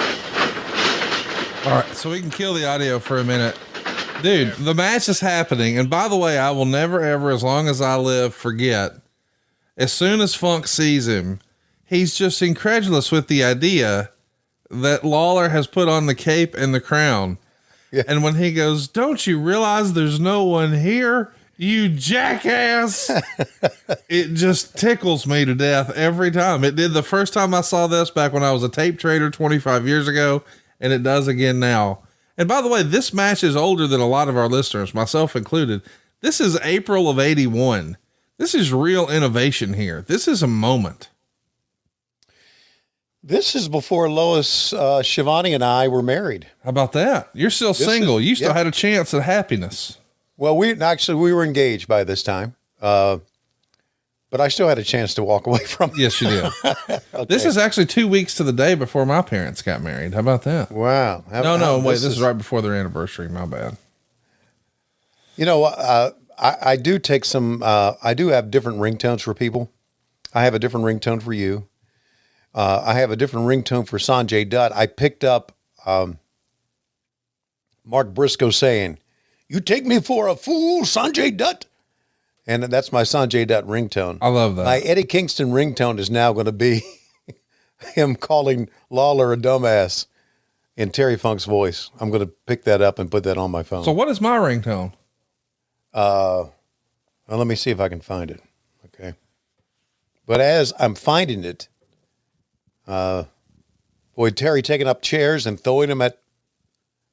All right, so we can kill the audio for a minute. Dude, the match is happening. And by the way, I will never, ever, as long as I live, forget. As soon as Funk sees him, he's just incredulous with the idea that Lawler has put on the cape and the crown. Yeah. And when he goes, don't you realize there's no one here? You jackass. It just tickles me to death every time. It did the first time I saw this back when I was a tape trader 25 years ago. And it does again now. And by the way, this match is older than a lot of our listeners, myself included. This is April of 81. This is real innovation here. This is a moment. This is before Lois Schiavone and I were married. How about that? You're still single. You still had a chance at happiness. Well, we were engaged by this time. But I still had a chance to walk away from it. Yes, you did. Okay. This is actually 2 weeks to the day before my parents got married. How about that? Wow. Wait, this is right before their anniversary. My bad. You know, I do take some, I do have different ringtones for people. I have a different ringtone for you. I have a different ringtone for Sanjay Dutt. I picked up Mark Briscoe saying, "You take me for a fool, Sanjay Dutt." And that's my Sanjay Dutt ringtone. I love that. My Eddie Kingston ringtone is now going to be him calling Lawler a dumbass in Terry Funk's voice. I'm going to pick that up and put that on my phone. So what is my ringtone? Well, let me see if I can find it. Okay. But as I'm finding it, boy, Terry taking up chairs and throwing them at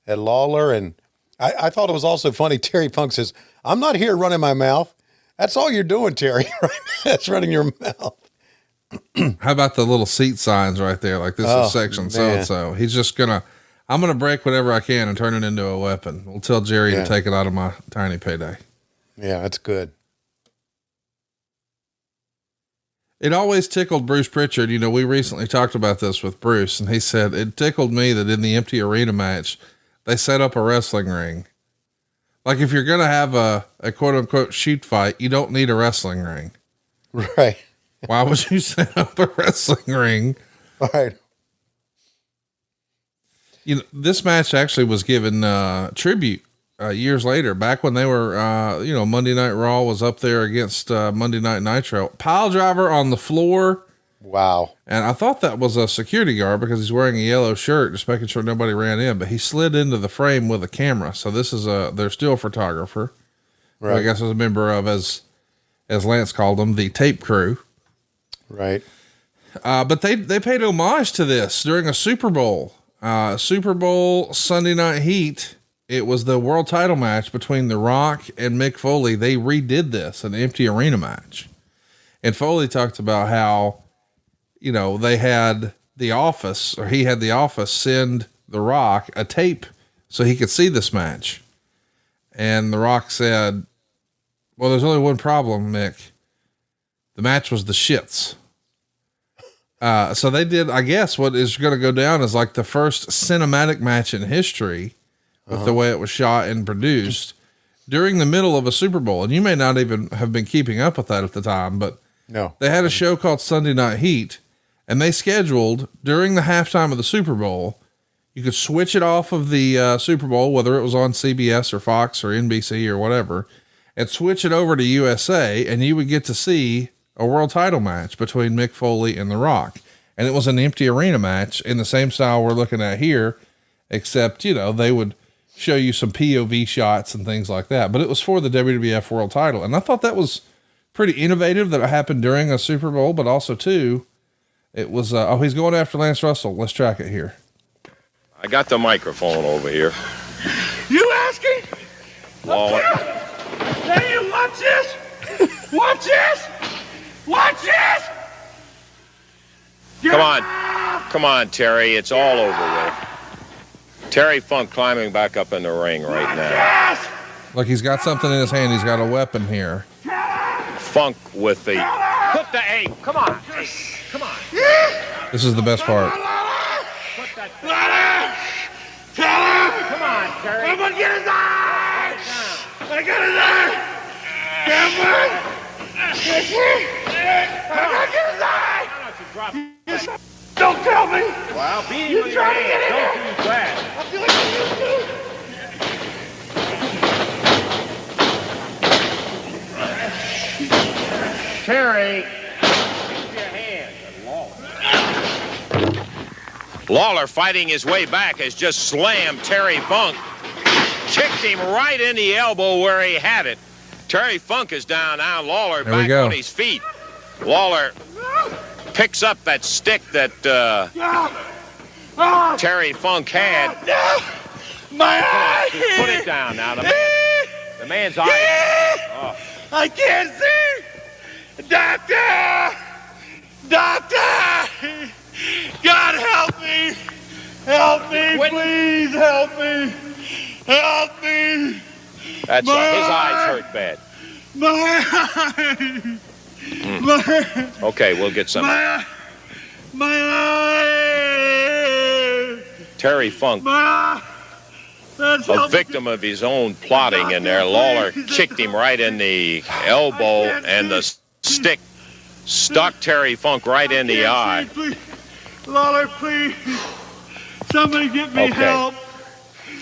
Lawler. And I thought it was also funny. Terry Funk says, "I'm not here running my mouth." That's all you're doing, Terry. Right? That's running your mouth. How about the little seat signs right there? Like this is section so-and-so. He's just I'm going to break whatever I can and turn it into a weapon. We'll tell Jerry to take it out of my tiny payday. Yeah, that's good. It always tickled Bruce Pritchard. You know, we recently talked about this with Bruce, and he said, it tickled me that in the empty arena match, they set up a wrestling ring. Like if you're going to have a quote unquote shoot fight, you don't need a wrestling ring. Right. Why would you set up a wrestling ring? Right. You know, this match actually was given tribute years later, back when they were, Monday Night Raw was up there against Monday Night Nitro. Pile driver on the floor. Wow. And I thought that was a security guard because he's wearing a yellow shirt, just making sure nobody ran in, but he slid into the frame with a camera. So this is they're still a photographer. Right. I guess was a member of, as Lance called them, the tape crew. Right. But they paid homage to this during a Super Bowl Sunday Night Heat. It was the world title match between The Rock and Mick Foley. They redid this, an empty arena match. And Foley talked about how, you know, they had he had the office send The Rock a tape so he could see this match. And The Rock said, "Well, there's only one problem, Mick. The match was the shits." So they did, I guess, what is going to go down as like the first cinematic match in history with the way it was shot and produced during the middle of a Super Bowl. And you may not even have been keeping up with that at the time, but no, they had a show called Sunday Night Heat, and they scheduled during the halftime of the Super Bowl, you could switch it off of the Super Bowl, whether it was on CBS or Fox or NBC or whatever, and switch it over to USA, and you would get to see a world title match between Mick Foley and The Rock. And it was an empty arena match in the same style we're looking at here, except, you know, they would show you some POV shots and things like that, but it was for the WWF world title. And I thought that was pretty innovative that it happened during a Super Bowl, but also too, it was, he's going after Lance Russell. Let's track it here. I got the microphone over here. You asking? Lawler. Hey, you watch this? Watch this? Watch this? Come on, Terry. It's all over with. Terry Funk climbing back up in the ring right now. Like he's got something in his hand. He's got a weapon here. Funk with the put the ape. Come on. Come on. This is the best part. Put that Come on, Terry. I'm gonna get his eye. I got his eye. Come on. I'm gonna get his eye. Don't tell me. Well, beat him You with your trying to get hands. in Don't there? use that. I feel like you do. Terry, use your hands. Lawler fighting his way back has just slammed Terry Funk. Kicked him right in the elbow where he had it. Terry Funk is down now. Lawler There we back go. on his feet. Lawler picks up that stick that Terry Funk had. My eye! Put it down now. The man's eye. Oh. I can't see! Doctor! Doctor! God help me! Help me, please help me! Help me! That's his eyes hurt bad. My eye! My, Okay, we'll get some. my eye! Terry Funk, My that's a victim of his own plotting in there. Lawler kicked him right in the elbow, and the stick stuck Terry Funk right in the eye. Please. Lawler, please. Somebody get me help.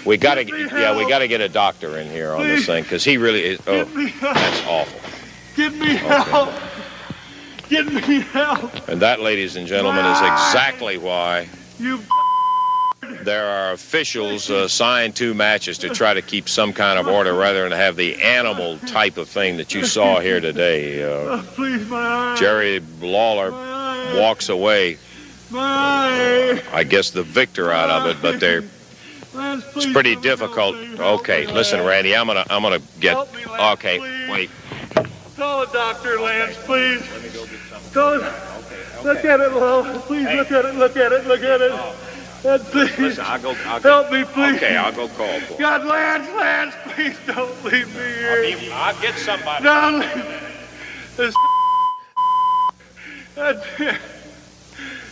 We gotta get a doctor in here on this thing, because he really is. Oh, that's awful. Get me help. Get me help. And that, ladies and gentlemen, is exactly why You there are officials assigned to matches to try to keep some kind of order rather than have the animal type of thing that you saw here today. please, my eye. Jerry Lawler walks away, My eye. I guess the victor out of it, but Lance, it's pretty difficult. Okay, listen, Randy, I'm gonna get. Help me, Lance, Okay, please. wait. Call a doctor, Lance, please. Let me go get something. Call it. Look at it, Lawler. Please look at it. Look at it. Look at it. Please. Listen, I'll go. Help me, please. Okay, I'll go call for it. God, Lance, please don't leave me here. I'll get somebody. Don't leave this.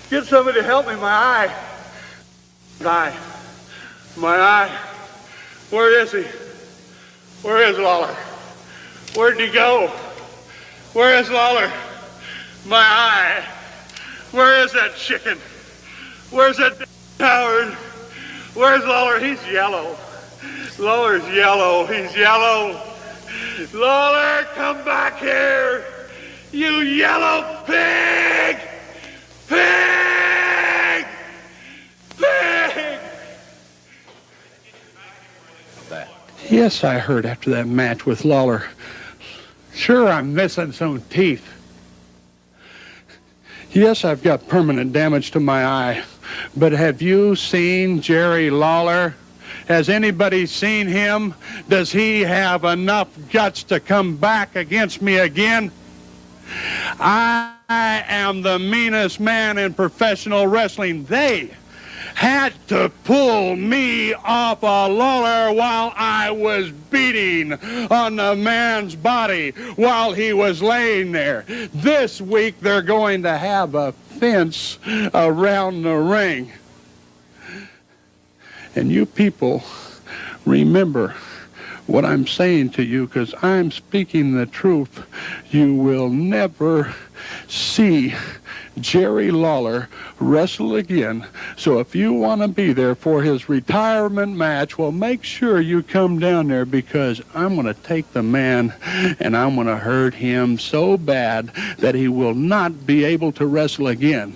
Get somebody to help me. My eye. My eye. Where is he? Where is Lawler? Where'd he go? Where is Lawler? My eye. Where is that chicken? Where's that Howard? Where's Lawler? He's yellow. Lawler's yellow. He's yellow. Lawler, come back here. You yellow pig! Pig! Pig! Yes, I heard after that match with Lawler. Sure, I'm missing some teeth. Yes, I've got permanent damage to my eye. But have you seen Jerry Lawler? Has anybody seen him? Does he have enough guts to come back against me again? I am the meanest man in professional wrestling. They had to pull me off a Lawler while I was beating on the man's body while he was laying there. This week they're going to have a fence around the ring. And you people, remember what I'm saying to you, because I'm speaking the truth. You will never see Jerry Lawler wrestle again. So if you want to be there for his retirement match, well, make sure you come down there, because I'm going to take the man and I'm going to hurt him so bad that he will not be able to wrestle again.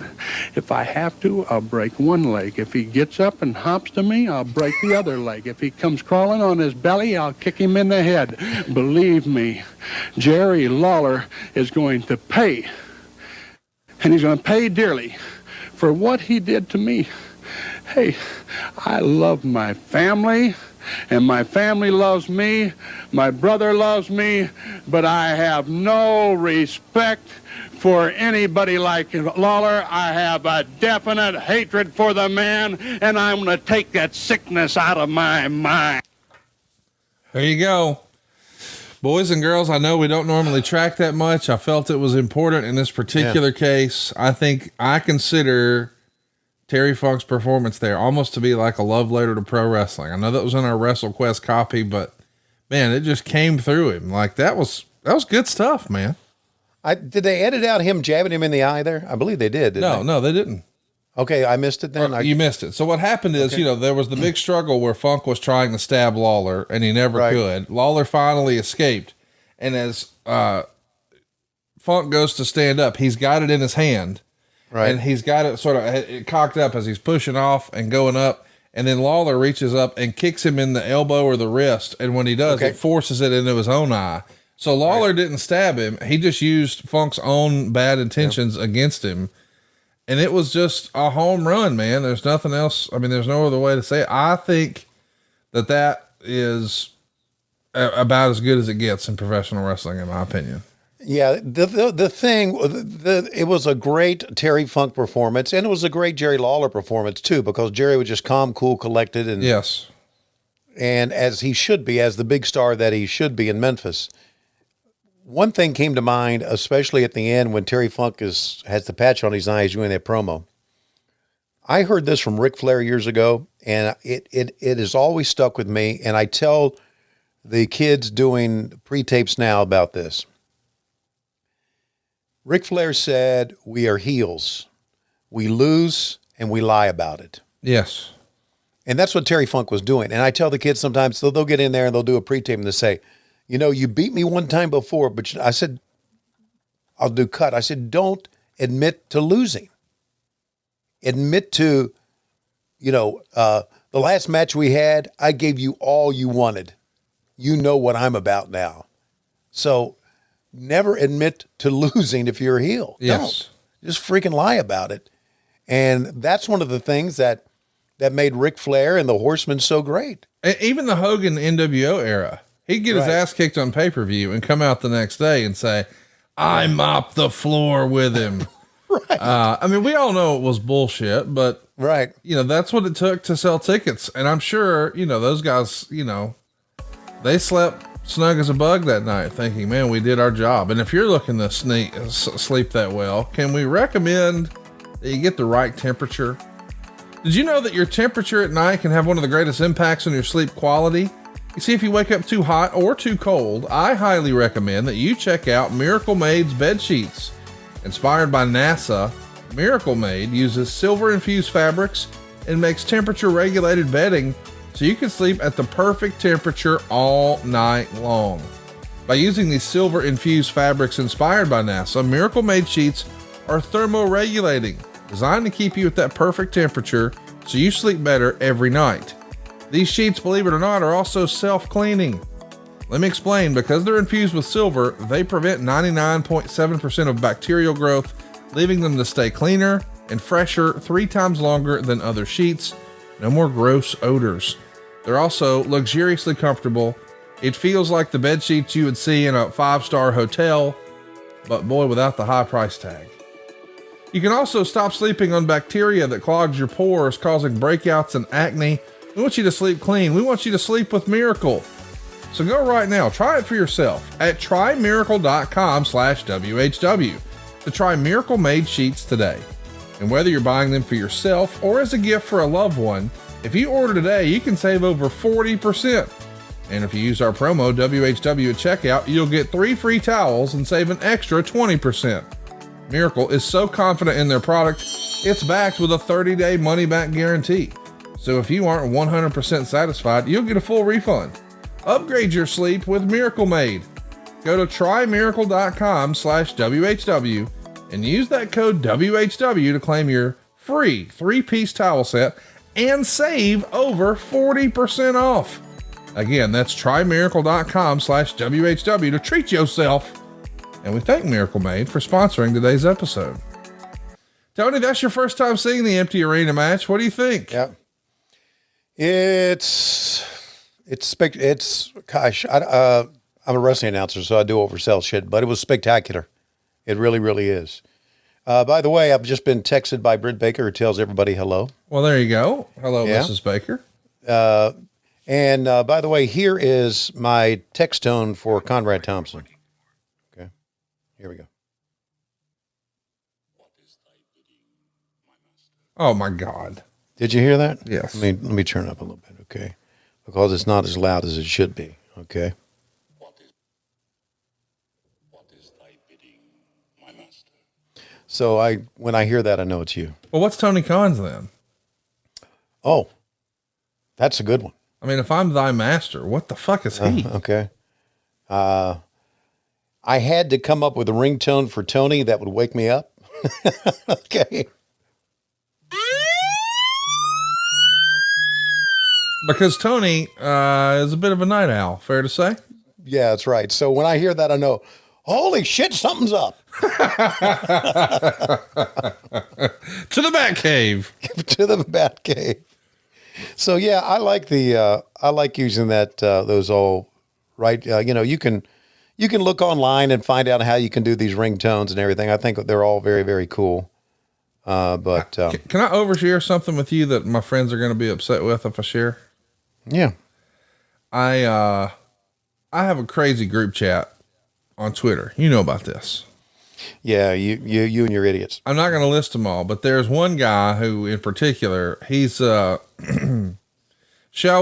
If I have to, I'll break one leg. If he gets up and hops to me, I'll break the other leg. If he comes crawling on his belly, I'll kick him in the head. Believe me, Jerry Lawler is going to pay. And he's going to pay dearly for what he did to me. Hey, I love my family, and my family loves me. My brother loves me, but I have no respect for anybody like Lawler. I have a definite hatred for the man, and I'm going to take that sickness out of my mind. There you go. Boys and girls, I know we don't normally track that much. I felt it was important in this particular case. I think I consider Terry Funk's performance there almost to be like a love letter to pro wrestling. I know that was in our WrestleQuest copy, but man, it just came through him. Like that was good stuff, man. Did they edit out him jabbing him in the eye there? I believe they did. No, they didn't. Okay, I missed it then. You missed it. So what happened is, there was the big struggle where Funk was trying to stab Lawler and he never could. Lawler finally escaped. And as Funk goes to stand up, he's got it in his hand. Right. And he's got it sort of cocked up as he's pushing off and going up. And then Lawler reaches up and kicks him in the elbow or the wrist. And when he does, it forces it into his own eye. So Lawler didn't stab him. He just used Funk's own bad intentions against him. And it was just a home run, man. There's nothing else. I mean, there's no other way to say it. I think that is about as good as it gets in professional wrestling, in my opinion. Yeah, the thing, it was a great Terry Funk performance, and it was a great Jerry Lawler performance too, because Jerry was just calm, cool, collected, and yes, and as he should be, as the big star that he should be in Memphis. One thing came to mind, especially at the end when Terry Funk has the patch on his eyes doing that promo. I heard this from Ric Flair years ago, and it has always stuck with me. And I tell the kids doing pre-tapes now about this. Ric Flair said, "We are heels. We lose and we lie about it." Yes. And that's what Terry Funk was doing. And I tell the kids sometimes, they'll get in there and they'll do a pre-tape and they'll say, "You know, you beat me one time before," but I said, I'll do cut. I said, "Don't admit to losing. Admit to, the last match we had, I gave you all you wanted. You know what I'm about now. So never admit to losing if you're a heel. Yes. Don't. Just freaking lie about it." And that's one of the things that made Ric Flair and the Horsemen so great. Even the Hogan NWO era, he'd get his ass kicked on pay-per-view and come out the next day and say, "I mopped the floor with him." Right. I mean, we all know it was bullshit, but right. That's what it took to sell tickets. And I'm sure, those guys, they slept snug as a bug that night thinking, man, we did our job. And if you're looking to sleep that well, can we recommend that you get the right temperature? Did you know that your temperature at night can have one of the greatest impacts on your sleep quality? You see, if you wake up too hot or too cold, I highly recommend that you check out Miracle Made's bed sheets. Inspired by NASA, Miracle Made uses silver-infused fabrics and makes temperature-regulated bedding so you can sleep at the perfect temperature all night long. By using these silver-infused fabrics inspired by NASA, Miracle Made sheets are thermoregulating, designed to keep you at that perfect temperature so you sleep better every night. These sheets, believe it or not, are also self-cleaning. Let me explain. Because they're infused with silver, they prevent 99.7% of bacterial growth, leaving them to stay cleaner and fresher 3 times longer than other sheets. No more gross odors. They're also luxuriously comfortable. It feels like the bed sheets you would see in a 5-star hotel, but boy, without the high price tag. You can also stop sleeping on bacteria that clogs your pores, causing breakouts and acne. We want you to sleep clean. We want you to sleep with Miracle. So go right now, try it for yourself at trymiracle.com/WHW to try Miracle Made sheets today. And whether you're buying them for yourself or as a gift for a loved one, if you order today, you can save over 40%. And if you use our promo WHW at checkout, you'll get 3 free towels and save an extra 20%. Miracle is so confident in their product, it's backed with a 30-day money-back guarantee. So if you aren't 100% satisfied, you'll get a full refund. Upgrade your sleep with Miracle Made. Go to trymiracle.com/WHW and use that code WHW to claim your free 3-piece towel set and save over 40% off. Again, that's trymiracle.com/WHW to treat yourself. And we thank Miracle Made for sponsoring today's episode. Tony, that's your first time seeing the empty arena match. What do you think? Yeah. It's gosh, I'm a wrestling announcer, so I do oversell shit, but it was spectacular. It really, really is. By the way, I've just been texted by Britt Baker, who tells everybody hello. Well, there you go. Hello, Yeah. Mrs. Baker. And by the way, here is my text tone for Conrad Thompson. Okay, here we go. Oh my God. Did you hear that? Yes. Let me turn up a little bit, okay? Because it's not as loud as it should be, okay? What is thy bidding, my master? So when I hear that, I know it's you. Well, what's Tony Khan's then? Oh, that's a good one. I mean, if I'm thy master, what the fuck is he? Okay. I had to come up with a ringtone for Tony that would wake me up. Okay. Because Tony is a bit of a night owl, fair to say? Yeah, that's right. So when I hear that, I know, holy shit, something's up. To the Batcave. To the Batcave. So yeah, I like I like using that, those all right. You can look online and find out how you can do these ringtones and everything. I think they're all very, very cool. But can I overshare something with you that my friends are going to be upset with if I share? Yeah. I have a crazy group chat on Twitter. You know about this. Yeah. You and your idiots. I'm not going to list them all, but there's one guy who in particular, he's, shall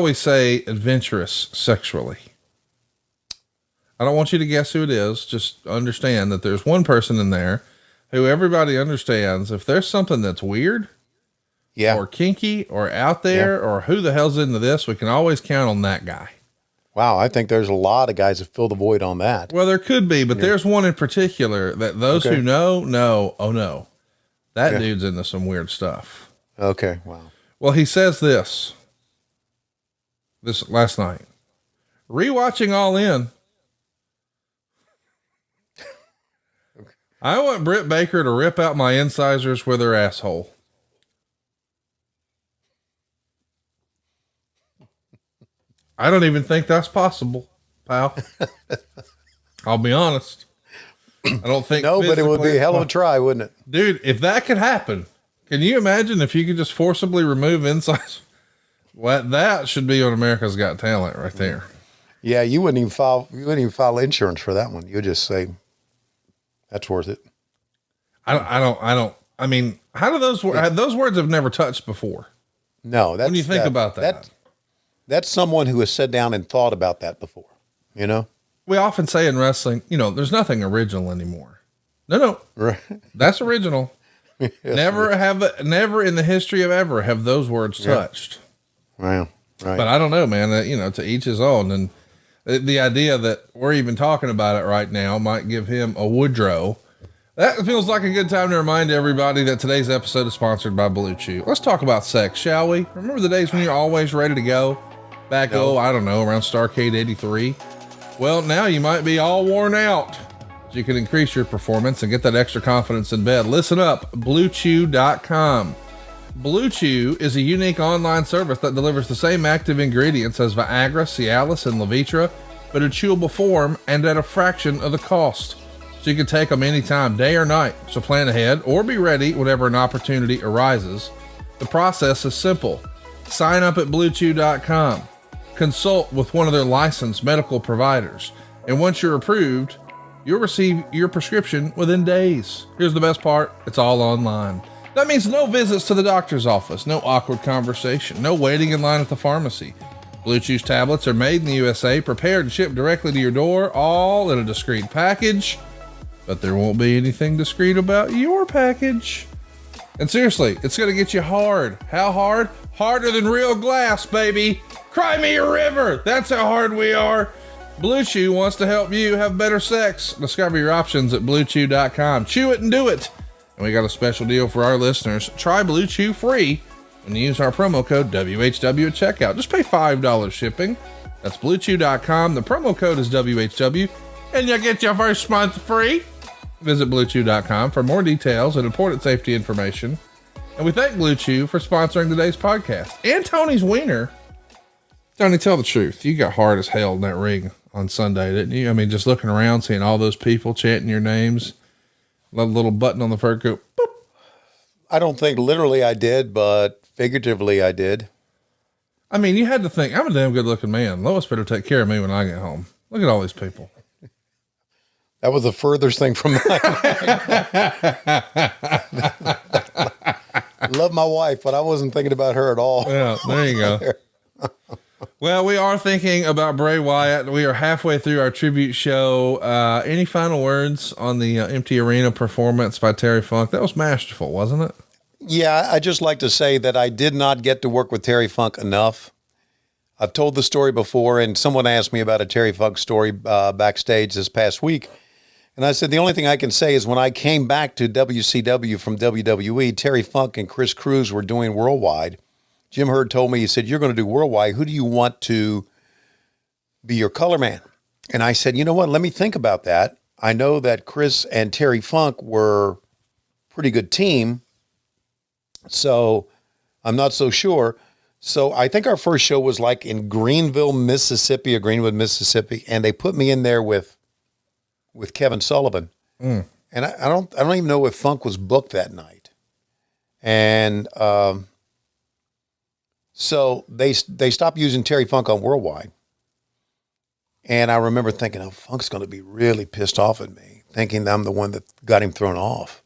we say, adventurous sexually. I don't want you to guess who it is. Just understand that there's one person in there who everybody understands. If there's something that's weird, or kinky, or out there, or who the hell's into this, we can always count on that guy. Wow, I think there's a lot of guys that fill the void on that. Well, there could be, but there's one in particular that those who know, oh no, that dude's into some weird stuff. Okay, wow. Well, he says this last night, rewatching All In. I want Britt Baker to rip out my incisors with her asshole. I don't even think that's possible, pal. I'll be honest. I don't think. No, but it would be a hell of a try, wouldn't it? Dude, if that could happen, can you imagine if you could just forcibly remove incisors? Well, that should be on America's Got Talent right there. Yeah, you wouldn't even file insurance for that one. You'd just say, that's worth it. I mean, how do those words have never touched before? No, that's, when you think about that. That's someone who has sat down and thought about that before, you know? We often say in wrestling, there's nothing original anymore. No, right. That's original. Yes, Never in the history of ever have those words touched. Wow. Right. But I don't know, man, to each his own. And the idea that we're even talking about it right now might give him a Woodrow. That feels like a good time to remind everybody that today's episode is sponsored by Blue Chew. Let's talk about sex, shall we? Remember the days when you're always ready to go? Back, I don't know, around Starcade 83. Well, now you might be all worn out. So you can increase your performance and get that extra confidence in bed. Listen up, BlueChew.com. Blue Chew is a unique online service that delivers the same active ingredients as Viagra, Cialis, and Levitra, but in chewable form and at a fraction of the cost. So you can take them anytime, day or night. So plan ahead or be ready whenever an opportunity arises. The process is simple. Sign up at BlueChew.com. Consult with one of their licensed medical providers. And once you're approved, you'll receive your prescription within days. Here's the best part. It's all online. That means no visits to the doctor's office, no awkward conversation, no waiting in line at the pharmacy. Blue Chew's tablets are made in the USA, prepared and shipped directly to your door, all in a discreet package. But there won't be anything discreet about your package. And seriously, it's going to get you hard. How hard? Harder than real glass, baby. Cry me a river. That's how hard we are. Blue Chew wants to help you have better sex. Discover your options at BlueChew.com. Chew it and do it. And we got a special deal for our listeners. Try Blue Chew free when you use our promo code WHW at checkout. Just pay $5 shipping. That's BlueChew.com. The promo code is WHW. And you get your first month free. Visit BlueChew.com for more details and important safety information. And we thank Blue Chew for sponsoring today's podcast. And Tony's Wiener. Tony, tell the truth. You got hard as hell in that ring on Sunday, didn't you? I mean, just looking around, seeing all those people chanting your names. Little button on the fur coat. Boop. I don't think literally I did, but figuratively I did. I mean, you had to think, I'm a damn good looking man. Lois better take care of me when I get home. Look at all these people. That was the furthest thing from my mind. Love my wife, but I wasn't thinking about her at all. Yeah, there you go. Well, we are thinking about Bray Wyatt. We are halfway through our tribute show. Any final words on the empty arena performance by Terry Funk? That was masterful, wasn't it? Yeah, I just like to say that I did not get to work with Terry Funk enough. I've told the story before, and someone asked me about a Terry Funk story backstage this past week. And I said, the only thing I can say is when I came back to WCW from WWE, Terry Funk and Chris Cruz were doing Worldwide. Jim Hurd told me, he said, you're going to do Worldwide. Who do you want to be your color man? And I said, you know what? Let me think about that. I know that Chris and Terry Funk were a pretty good team, so I'm not so sure. So I think our first show was like in Greenville, Mississippi, or Greenwood, Mississippi, and they put me in there with Kevin Sullivan. And I don't even know if Funk was booked that night. And so they stopped using Terry Funk on Worldwide. And I remember thinking, oh, Funk's going to be really pissed off at me, thinking I'm the one that got him thrown off.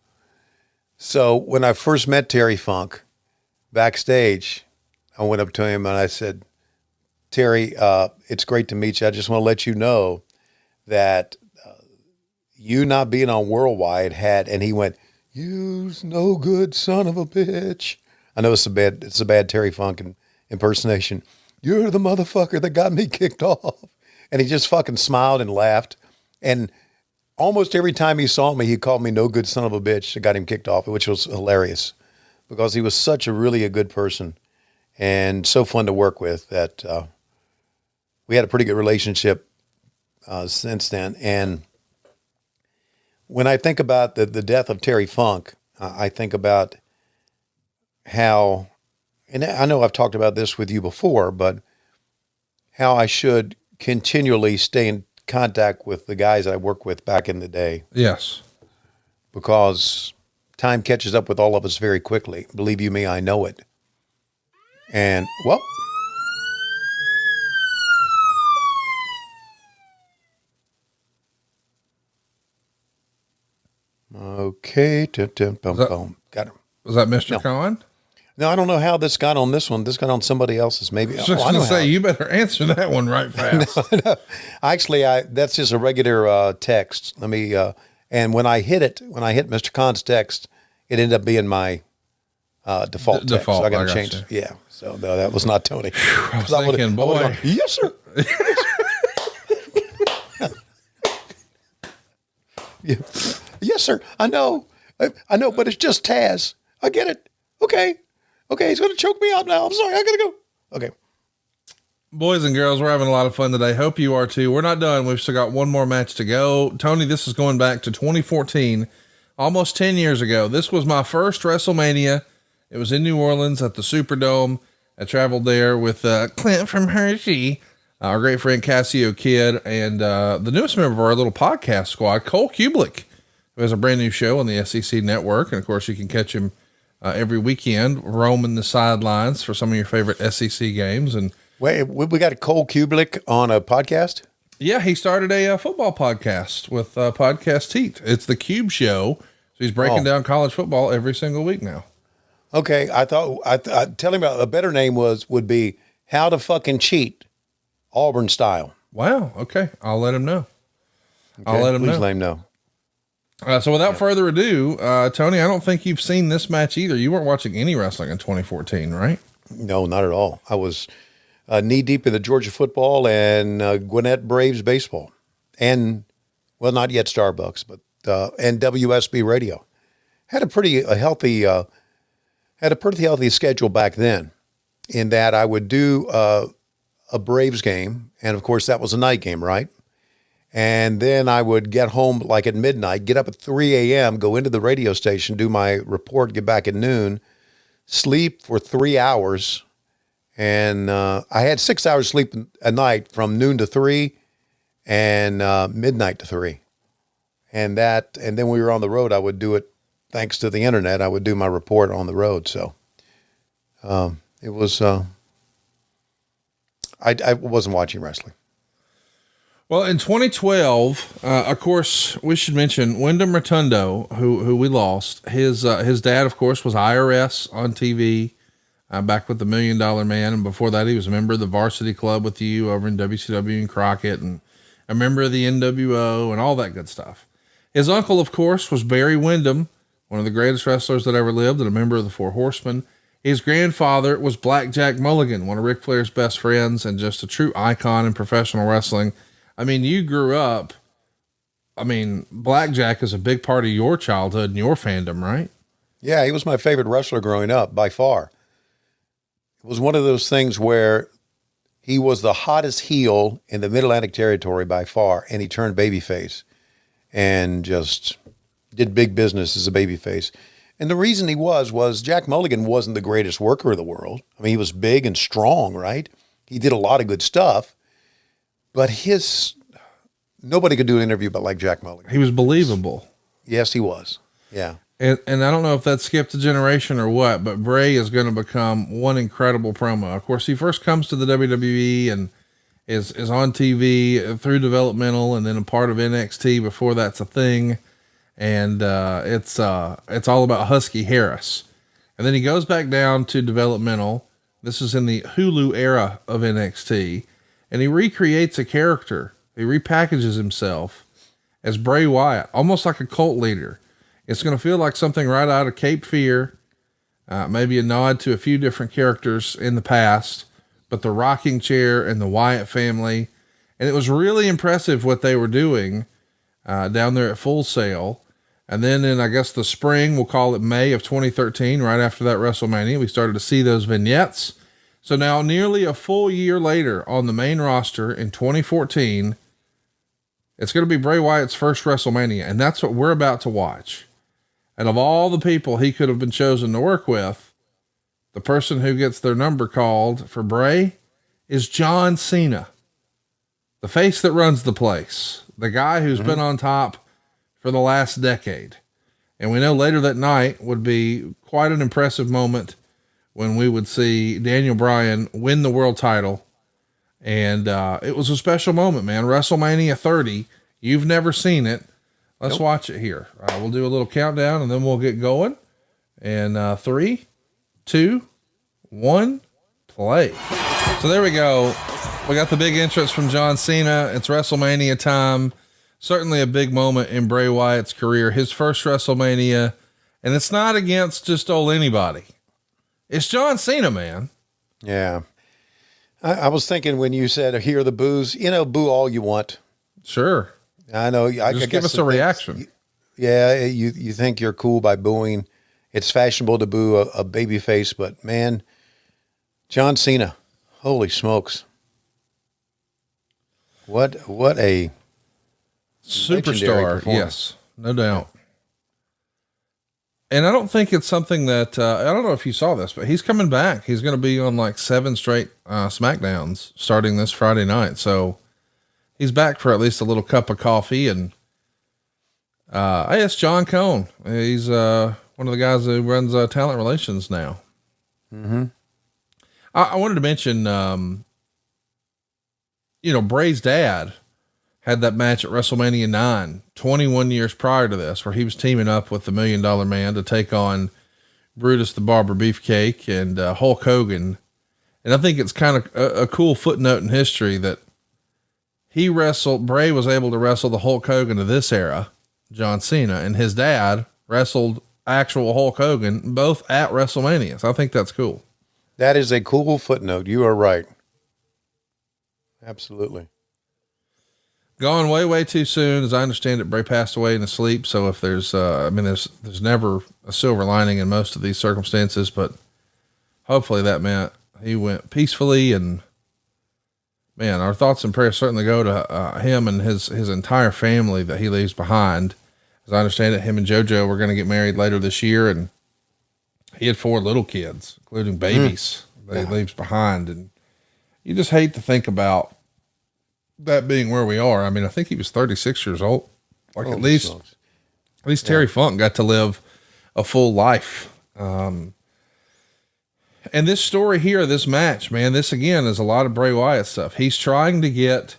So when I first met Terry Funk backstage, I went up to him and I said, Terry, it's great to meet you. I just want to let you know that you not being on Worldwide and he went, you no good son of a bitch. I know it's a bad Terry Funk impersonation. You're the motherfucker that got me kicked off. And he just fucking smiled and laughed. And almost every time he saw me, he called me no good son of a bitch that got him kicked off, which was hilarious because he was such a good person and so fun to work with that we had a pretty good relationship since then. And when I think about the death of Terry Funk, I think about how, and I know I've talked about this with you before, but how I should continually stay in contact with the guys I worked with back in the day. Yes. Because time catches up with all of us very quickly. Believe you me, I know it. And, well, okay. Got him. Was that Mr. Khan? No, I don't know how this got on this one. This got on somebody else's. Maybe. I was just going to say, you better answer that one right fast. No. Actually, that's just a regular text. Let me, and when I hit Mr. Khan's text, it ended up being my default text. So I got to change it. Yeah. So no, that was not Tony. I was thinking, boy. Yes, sir. Yeah. Yes, sir. I know, but it's just Taz. I get it. Okay, he's going to choke me out now. I'm sorry. I got to go. Okay. Boys and girls, we're having a lot of fun today. Hope you are too. We're not done. We've still got one more match to go. Tony, this is going back to 2014, almost 10 years ago. This was my first WrestleMania. It was in New Orleans at the Superdome. I traveled there with Clint from Hershey, our great friend Cassio Kidd, and the newest member of our little podcast squad, Cole Kubelik, who has a brand new show on the SEC network. And of course, you can catch him every weekend roaming the sidelines for some of your favorite SEC games. And wait, we got a Cole Kubelik on a podcast? Yeah, he started a football podcast with Podcast Heat. It's the Cube Show. So he's breaking down college football every single week now. Okay, I thought tell him a better name would be How to Fucking Cheat, Auburn style. Wow. Okay, I'll let him know. Okay, let him know. So without further ado, Tony, I don't think you've seen this match either. You weren't watching any wrestling in 2014, right? No, not at all. I was knee deep in the Georgia football and Gwinnett Braves baseball, and well, not yet Starbucks, but and WSB radio. Had a pretty healthy schedule back then, in that I would do a Braves game, and of course that was a night game, right? And then I would get home like at midnight, get up at 3 a.m., go into the radio station, do my report, get back at noon, sleep for 3 hours. And I had 6 hours sleep a night from noon to 3 and midnight to 3. And then we were on the road. I would do it thanks to the internet. I would do my report on the road. So it was, I wasn't watching wrestling. Well, in 2012, of course, we should mention Wyndham Rotundo, who we lost. His dad, of course, was IRS on TV, back with the $1 Million Man. And before that, he was a member of the Varsity Club with you over in WCW and Crockett, and a member of the NWO and all that good stuff. His uncle, of course, was Barry Windham, one of the greatest wrestlers that ever lived and a member of the Four Horsemen. His grandfather was Blackjack Mulligan, one of Ric Flair's best friends and just a true icon in professional wrestling. I mean, you grew up, Blackjack is a big part of your childhood and your fandom, right? Yeah, he was my favorite wrestler growing up, by far. It was one of those things where he was the hottest heel in the Mid-Atlantic territory by far, and he turned babyface and just did big business as a babyface. And the reason he was Jack Mulligan wasn't the greatest worker of the world. I mean, he was big and strong, right? He did a lot of good stuff, but nobody could do an interview but like Jack Mulligan. He was believable. Yes, he was. Yeah. And I don't know if that skipped a generation or what, but Bray is going to become one incredible promo. Of course, he first comes to the WWE and is on TV through developmental and then a part of NXT before that's a thing. And it's all about Husky Harris. And then he goes back down to developmental. This is in the Hulu era of NXT. And he recreates a character. He repackages himself as Bray Wyatt, almost like a cult leader. It's going to feel like something right out of Cape Fear. Maybe a nod to a few different characters in the past, but the rocking chair and the Wyatt family. And it was really impressive what they were doing down there at Full Sail. And then in, I guess, the spring, we'll call it May of 2013, right after that WrestleMania, we started to see those vignettes. So now nearly a full year later on the main roster in 2014, it's going to be Bray Wyatt's first WrestleMania. And that's what we're about to watch. And of all the people he could have been chosen to work with, the person who gets their number called for Bray is John Cena, the face that runs the place, the guy who's been on top for the last decade. And we know later that night would be quite an impressive moment when we would see Daniel Bryan win the world title. And it was a special moment, man. WrestleMania 30. You've never seen it. Let's watch it here. We'll do a little countdown and then we'll get going. And 3, 2, 1, play. So there we go. We got the big entrance from John Cena. It's WrestleMania time. Certainly a big moment in Bray Wyatt's career, his first WrestleMania. And it's not against just old anybody. It's John Cena, man. Yeah. I was thinking when you said, hear the boos, boo all you want. Sure. I know. I Just guess give us a reaction. Yeah. You think you're cool by booing. It's fashionable to boo a baby face, but man, John Cena, holy smokes. What a superstar. Yes, no doubt. And I don't think it's something that, I don't know if you saw this, but he's coming back. He's going to be on like 7 straight SmackDowns starting this Friday night. So he's back for at least a little cup of coffee. And it's John Cone. He's one of the guys who runs talent relations now. Mm-hmm. I wanted to mention, Bray's dad had that match at WrestleMania 9, 21 years prior to this, where he was teaming up with the $1 Million Man to take on Brutus the Barber Beefcake and Hulk Hogan. And I think it's kind of a cool footnote in history that Bray was able to wrestle the Hulk Hogan of this era, John Cena, and his dad wrestled actual Hulk Hogan both at WrestleMania. So I think that's cool. That is a cool footnote. You are right. Absolutely. Gone way, way too soon. As I understand it, Bray passed away in his sleep. So if there's never a silver lining in most of these circumstances, but hopefully that meant he went peacefully. And man, our thoughts and prayers certainly go to him and his entire family that he leaves behind. As I understand it, him and JoJo were going to get married later this year, and he had 4 little kids, including babies that he leaves behind. And you just hate to think about that being where we are. I mean, I think he was 36 years old. At least Terry Funk got to live a full life. And this story here, this match, man, this again is a lot of Bray Wyatt stuff. He's trying to get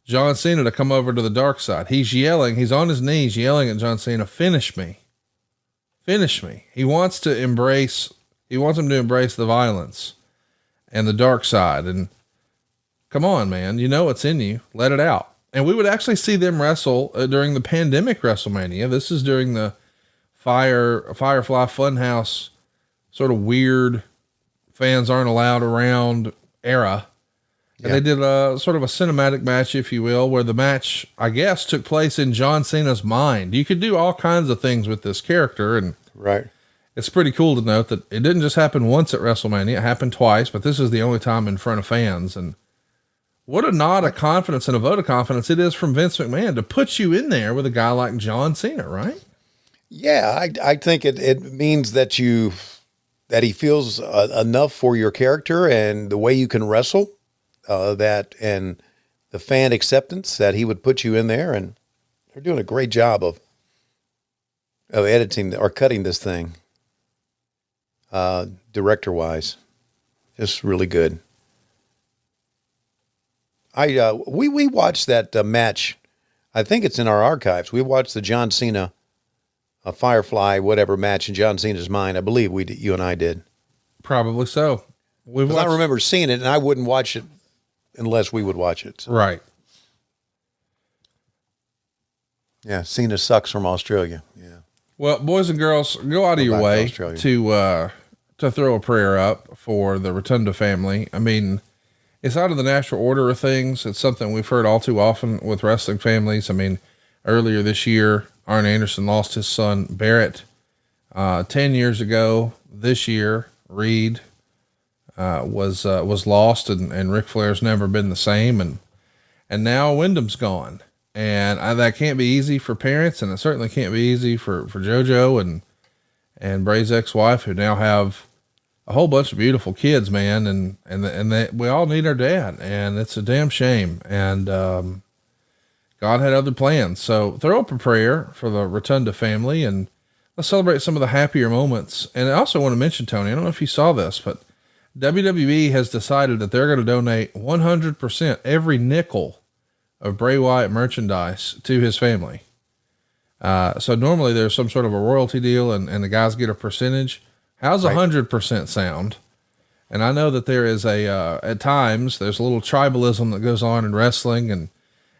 John Cena to come over to the dark side. He's yelling, he's on his knees yelling at John Cena, finish me. Finish me. He wants him to embrace the violence and the dark side. And come on, man, it's in you. Let it out. And we would actually see them wrestle during the pandemic WrestleMania. This is during the Firefly Funhouse sort of weird fans aren't allowed around era. And they did a sort of a cinematic match, if you will, where the match, I guess, took place in John Cena's mind. You could do all kinds of things with this character. And right. It's pretty cool to note that it didn't just happen once at WrestleMania. It happened twice, but this is the only time in front of fans. And what a nod of confidence and a vote of confidence it is from Vince McMahon to put you in there with a guy like John Cena, right? Yeah, I think it means that he feels enough for your character and the way you can wrestle, and the fan acceptance that he would put you in there, and they're doing a great job of editing or cutting this thing, director wise, just really good. We watched that match. I think it's in our archives. We watched the John Cena, Firefly, whatever match in John Cena's mind. I believe you and I did. Probably so. I remember seeing it, and I wouldn't watch it unless we would watch it. So. Right. Yeah, Cena sucks from Australia. Yeah. Well, boys and girls, go out of your way to throw a prayer up for the Rotunda family. I mean, it's out of the natural order of things. It's something we've heard all too often with wrestling families. I mean, earlier this year, Arn Anderson lost his son, Barrett. 10 years ago, this year, Reed was lost, and Ric Flair's never been the same. And now Wyndham's gone. And that can't be easy for parents, and it certainly can't be easy for JoJo and Bray's ex-wife, who now have a whole bunch of beautiful kids, man. And we all need our dad, and it's a damn shame. And, God had other plans. So throw up a prayer for the Rotunda family, and let's celebrate some of the happier moments. And I also want to mention, Tony, I don't know if you saw this, but WWE has decided that they're going to donate 100%, every nickel of Bray Wyatt merchandise to his family. So normally there's some sort of a royalty deal and the guys get a percentage. How's 100% sound? And I know that there is at times there's a little tribalism that goes on in wrestling and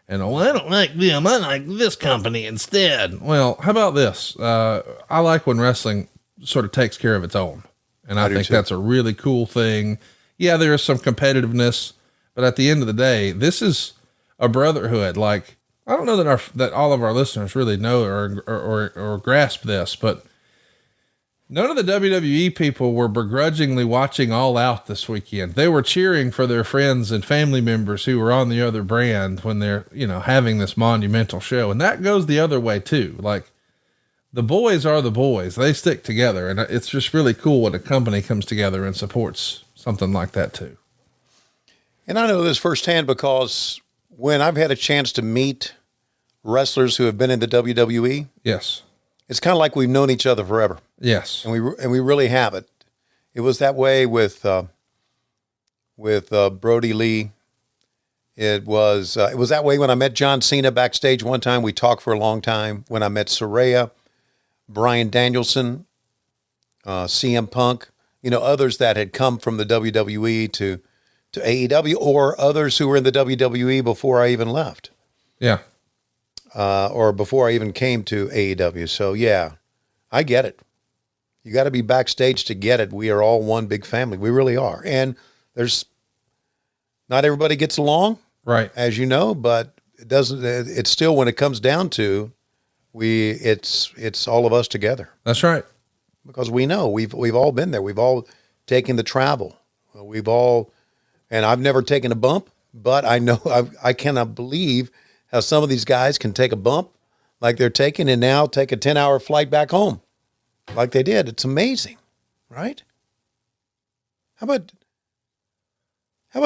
well, I don't like them. I like this company instead. Well, how about this? I like when wrestling sort of takes care of its own. And I think that's a really cool thing. Yeah, there is some competitiveness, but at the end of the day, this is a brotherhood. Like, I don't know that all of our listeners really know or grasp this, but none of the WWE people were begrudgingly watching All Out this weekend. They were cheering for their friends and family members who were on the other brand when they're, having this monumental show. And that goes the other way too. Like, the boys are the boys. They stick together. And it's just really cool when a company comes together and supports something like that too. And I know this firsthand because when I've had a chance to meet wrestlers who have been in the WWE. Yes. It's kind of like we've known each other forever. Yes. And we really have it. It was that way with Brody Lee. It was that way when I met John Cena backstage one time. We talked for a long time. When I met Saraya, Bryan Danielson, CM Punk, others that had come from the WWE to AEW, or others who were in the WWE before I even left. Yeah. Or before I even came to AEW. So yeah, I get it. You got to be backstage to get it. We are all one big family. We really are. And not everybody gets along, right? As you know, but it's still, when it comes down to, it's all of us together. That's right. Because we know we've all been there. We've all taken the travel. And I've never taken a bump, but I know I cannot believe how some of these guys can take a bump like they're taking and now take a 10-hour flight back home like they did. It's amazing, right? How about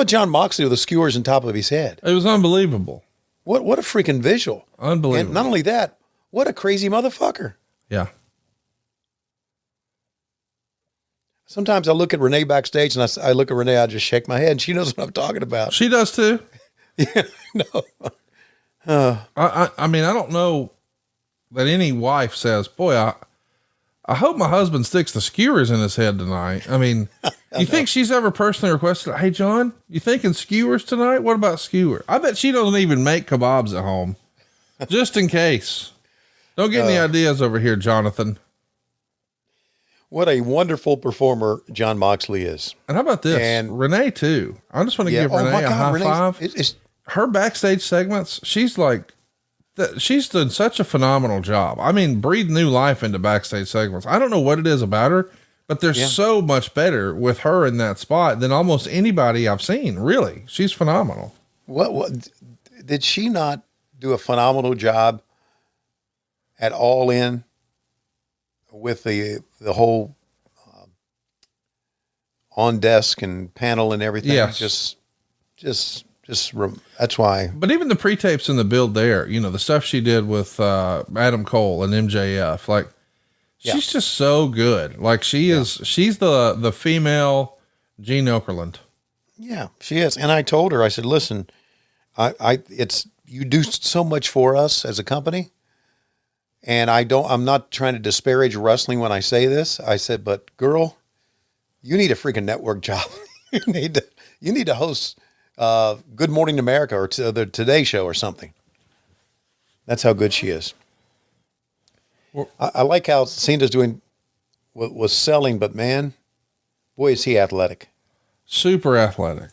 John Moxley with the skewers on top of his head? It was unbelievable. What a freaking visual. Unbelievable. And not only that, what a crazy motherfucker. Yeah. Sometimes I look at Renee backstage and I look at Renee, I just shake my head and she knows what I'm talking about. She does too. Yeah, no. I mean, I don't know that any wife says, boy, I hope my husband sticks the skewers in his head tonight. I mean, you think she's ever personally requested, hey, John, you thinking skewers tonight? What about skewer? I bet she doesn't even make kebabs at home, just in case. Don't get any ideas over here, Jonathan. What a wonderful performer John Moxley is. And how about this? And Renee too. I just want to give Renee a high five. Her backstage segments, she's done such a phenomenal job. I mean, breathe new life into backstage segments. I don't know what it is about her, but they're so much better with her in that spot than almost anybody I've seen. Really. She's phenomenal. What did she not do a phenomenal job at All In? with the whole on desk and panel and everything. Yes. That's why. But even the pre-tapes in the build there, you know, the stuff she did with Adam Cole and MJF, like she's just so good. Like she's the female Gene Okerlund. Yeah, she is. And I told her, I said, listen, you do so much for us as a company. And I'm not trying to disparage wrestling when I say this. I said, but girl, you need a freaking network job. you need to host Good Morning America or the Today Show or something. That's how good she is. Well, I like how Cena's doing was selling, but man, boy, is he athletic. Super athletic.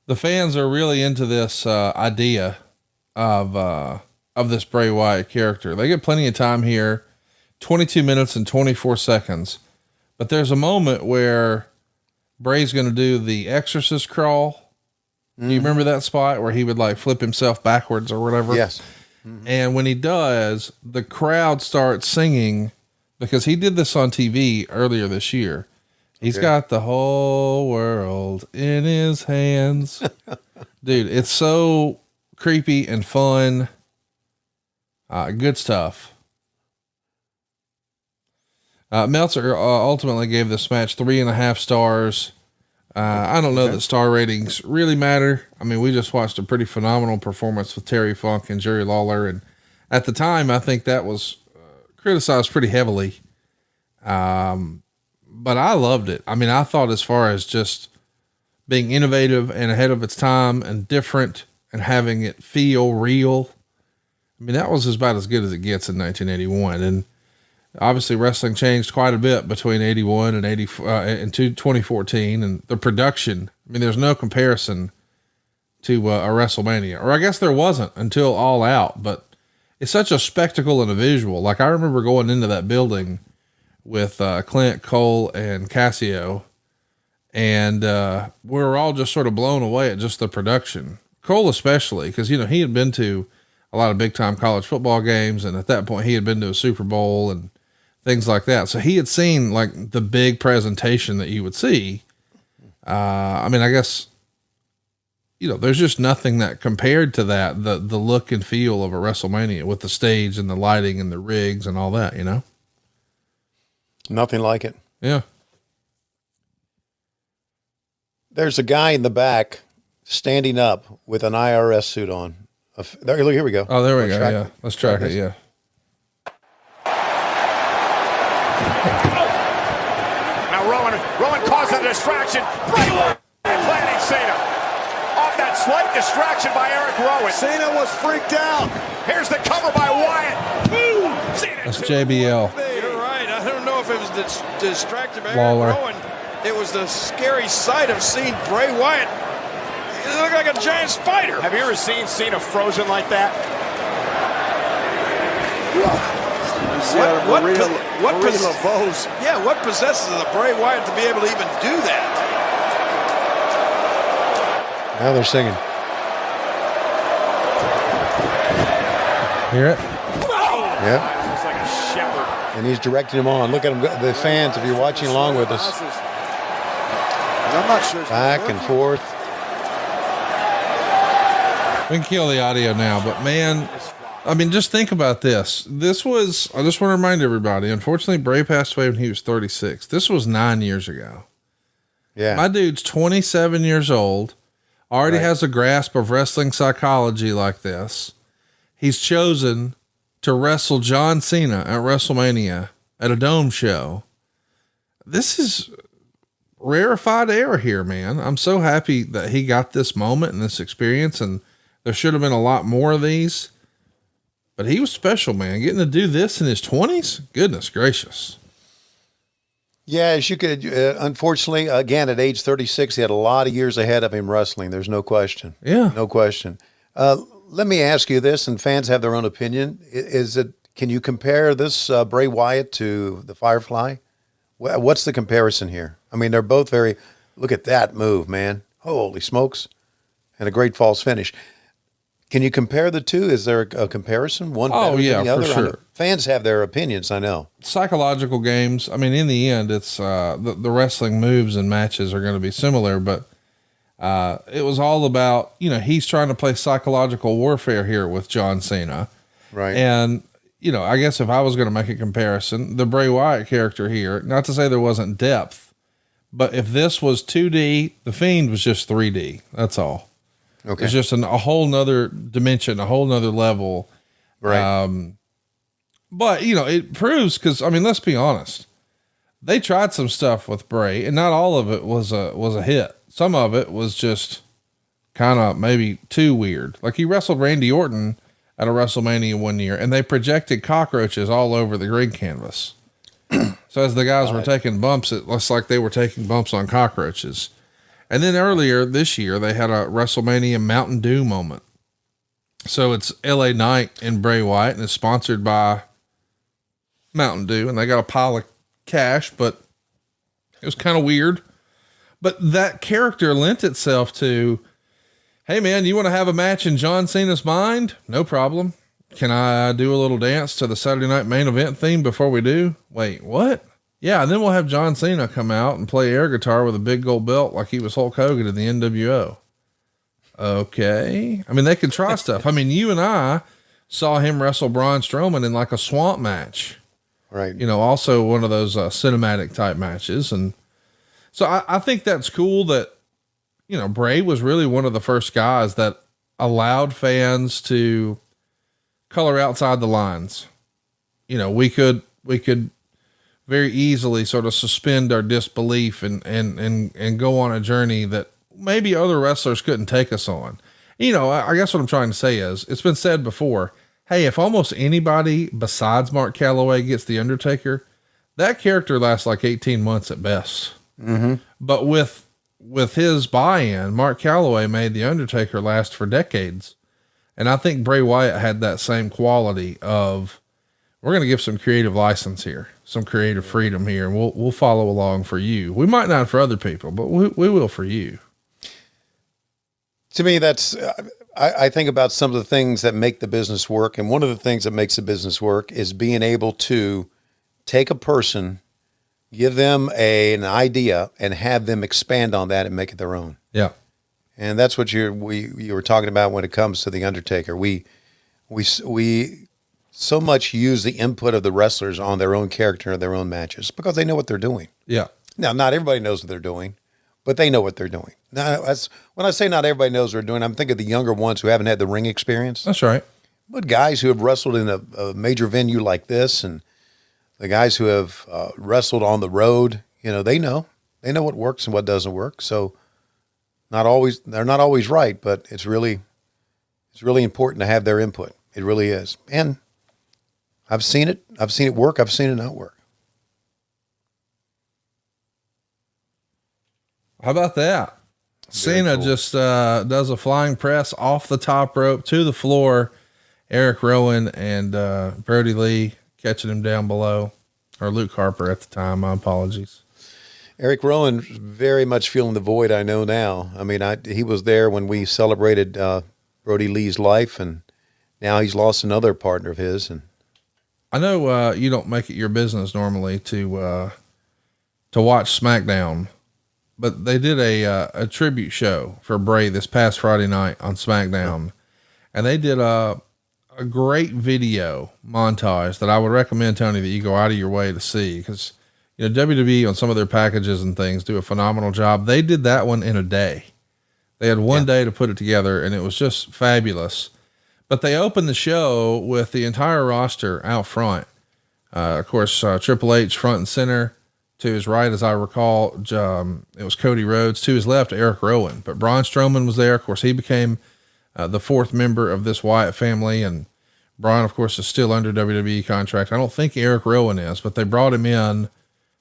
The fans are really into this idea of this Bray Wyatt character. They get plenty of time here, 22 minutes and 24 seconds. But there's a moment where Bray's going to do the exorcist crawl. Do you remember that spot where he would like flip himself backwards or whatever? Yes. And when he does, the crowd starts singing because he did this on TV earlier this year. He's got the whole world in his hands. Dude, it's so creepy and fun. Good stuff. Meltzer ultimately gave this match 3.5 stars. I don't know that star ratings really matter. I mean, we just watched a pretty phenomenal performance with Terry Funk and Jerry Lawler. And at the time, I think that was criticized pretty heavily. But I loved it. I mean, I thought as far as just being innovative and ahead of its time and different and having it feel real. I mean, that was about as good as it gets in 1981. And obviously wrestling changed quite a bit between 81 and 2014, and the production. I mean, there's no comparison to a WrestleMania, or I guess there wasn't until All Out, but it's such a spectacle and a visual. Like I remember going into that building with Clint, Cole, and Cassio, and we were all just sort of blown away at just the production. Cole especially, because, you know, he had been to a lot of big time college football games. And at that point he had been to a Super Bowl and things like that. So he had seen like the big presentation that you would see. I mean, I guess, you know, there's just nothing that compared to that, the look and feel of a WrestleMania with the stage and the lighting and the rigs and all that, you know, nothing like it. Yeah. There's a guy in the back standing up with an IRS suit on. There, look, here we go. Oh, there we go. Yeah. Let's track it. Yeah. Now Rowan caused a distraction. Bray Wyatt planting Cena. Off that slight distraction by Eric Rowan. Cena was freaked out. Here's the cover by Wyatt. That's JBL. You're right. I don't know if it was distracted by Lawler. Eric Rowan. It was the scary sight of seeing Bray Wyatt. It looked like a giant spider. Have you ever seen Cena frozen like that? What possesses the Bray Wyatt to be able to even do that? Now they're singing. Hear it? Yeah. Looks like a shepherd. And he's directing them on. Look at them, the fans, if you're watching along with us. I'm not sure. Back and forth. We can kill the audio now, but man, I mean, just think about this. This was, I just want to remind everybody, unfortunately, Bray passed away when he was 36. This was 9 years ago. Yeah. My dude's 27 years old, already has a grasp of wrestling psychology like this. He's chosen to wrestle John Cena at WrestleMania at a dome show. This is rarefied air here, man. I'm so happy that he got this moment and this experience, and there should have been a lot more of these, but he was special, man. Getting to do this in his 20s. Goodness gracious. Yeah, as you could, unfortunately, again, at age 36, he had a lot of years ahead of him wrestling. There's no question. Yeah. No question. Let me ask you this, and fans have their own opinion. Can you compare this Bray Wyatt to the Firefly? What's the comparison here? I mean, they're both look at that move, man. Holy smokes. And a great false finish. Can you compare the two? Is there a comparison? One better than the other? For sure. Fans have their opinions, I know. Psychological games. I mean, in the end, it's the wrestling moves and matches are going to be similar, but it was all about, he's trying to play psychological warfare here with John Cena. Right. And, I guess if I was going to make a comparison, the Bray Wyatt character here, not to say there wasn't depth, but if this was 2D, The Fiend was just 3D. That's all. Okay. It's just a whole nother dimension, a whole nother level. Right. But it proves, cause let's be honest. They tried some stuff with Bray and not all of it was a hit. Some of it was just kind of maybe too weird. Like he wrestled Randy Orton at a WrestleMania one year and they projected cockroaches all over the green canvas. So as the guys were taking bumps, it looks like they were taking bumps on cockroaches. And then earlier this year, they had a WrestleMania Mountain Dew moment. So it's LA Knight and Bray Wyatt and it's sponsored by Mountain Dew and they got a pile of cash, but it was kind of weird. But that character lent itself to, hey man, you want to have a match in John Cena's mind? No problem. Can I do a little dance to the Saturday Night Main Event theme before we do? Wait, what? Yeah. And then we'll have John Cena come out and play air guitar with a big gold belt like he was Hulk Hogan in the NWO. Okay. They can try stuff. You and I saw him wrestle Braun Strowman in like a swamp match. Right. Also one of those cinematic type matches. And so I think that's cool that, Bray was really one of the first guys that allowed fans to color outside the lines. We could very easily sort of suspend our disbelief and go on a journey that maybe other wrestlers couldn't take us on. I guess what I'm trying to say is it's been said before. Hey, if almost anybody besides Mark Calloway gets the Undertaker, that character lasts like 18 months at best. Mm-hmm. But with his buy-in, Mark Calloway made the Undertaker last for decades. And I think Bray Wyatt had that same quality of, we're going to give some creative license here, some creative freedom here, and we'll follow along for you. We might not for other people, but we will for you. To me, that's, I think about some of the things that make the business work. And one of the things that makes the business work is being able to take a person, give them an idea and have them expand on that and make it their own. Yeah. And that's what you were talking about when it comes to the Undertaker. We so much use the input of the wrestlers on their own character and their own matches because they know what they're doing. Yeah. Now, not everybody knows what they're doing, but they know what they're doing. Now, when I say not everybody knows what they're doing, I'm thinking of the younger ones who haven't had the ring experience. That's right. But guys who have wrestled in a major venue like this, and the guys who have wrestled on the road, they know what works and what doesn't work. So they're not always right, but it's really important to have their input. It really is. And I've seen it work. I've seen it not work. How about that? Cena cool. Just does a flying press off the top rope to the floor. Eric Rowan and Brody Lee catching him down below, or Luke Harper at the time. My apologies. Eric Rowan very much feeling the void. I know now. He was there when we celebrated Brody Lee's life, and now he's lost another partner of his. And I know you don't make it your business normally to watch SmackDown, but they did a tribute show for Bray this past Friday night on SmackDown, and they did a great video montage that I would recommend, Tony, that you go out of your way to see, because WWE on some of their packages and things do a phenomenal job. They did that one in a day. They had one day to put it together, and it was just fabulous. But they opened the show with the entire roster out front. Of course, Triple H front and center. To his right, as I recall, it was Cody Rhodes. To his left, Eric Rowan. But Braun Strowman was there. Of course, he became the fourth member of this Wyatt family. And Braun, of course, is still under WWE contract. I don't think Eric Rowan is, but they brought him in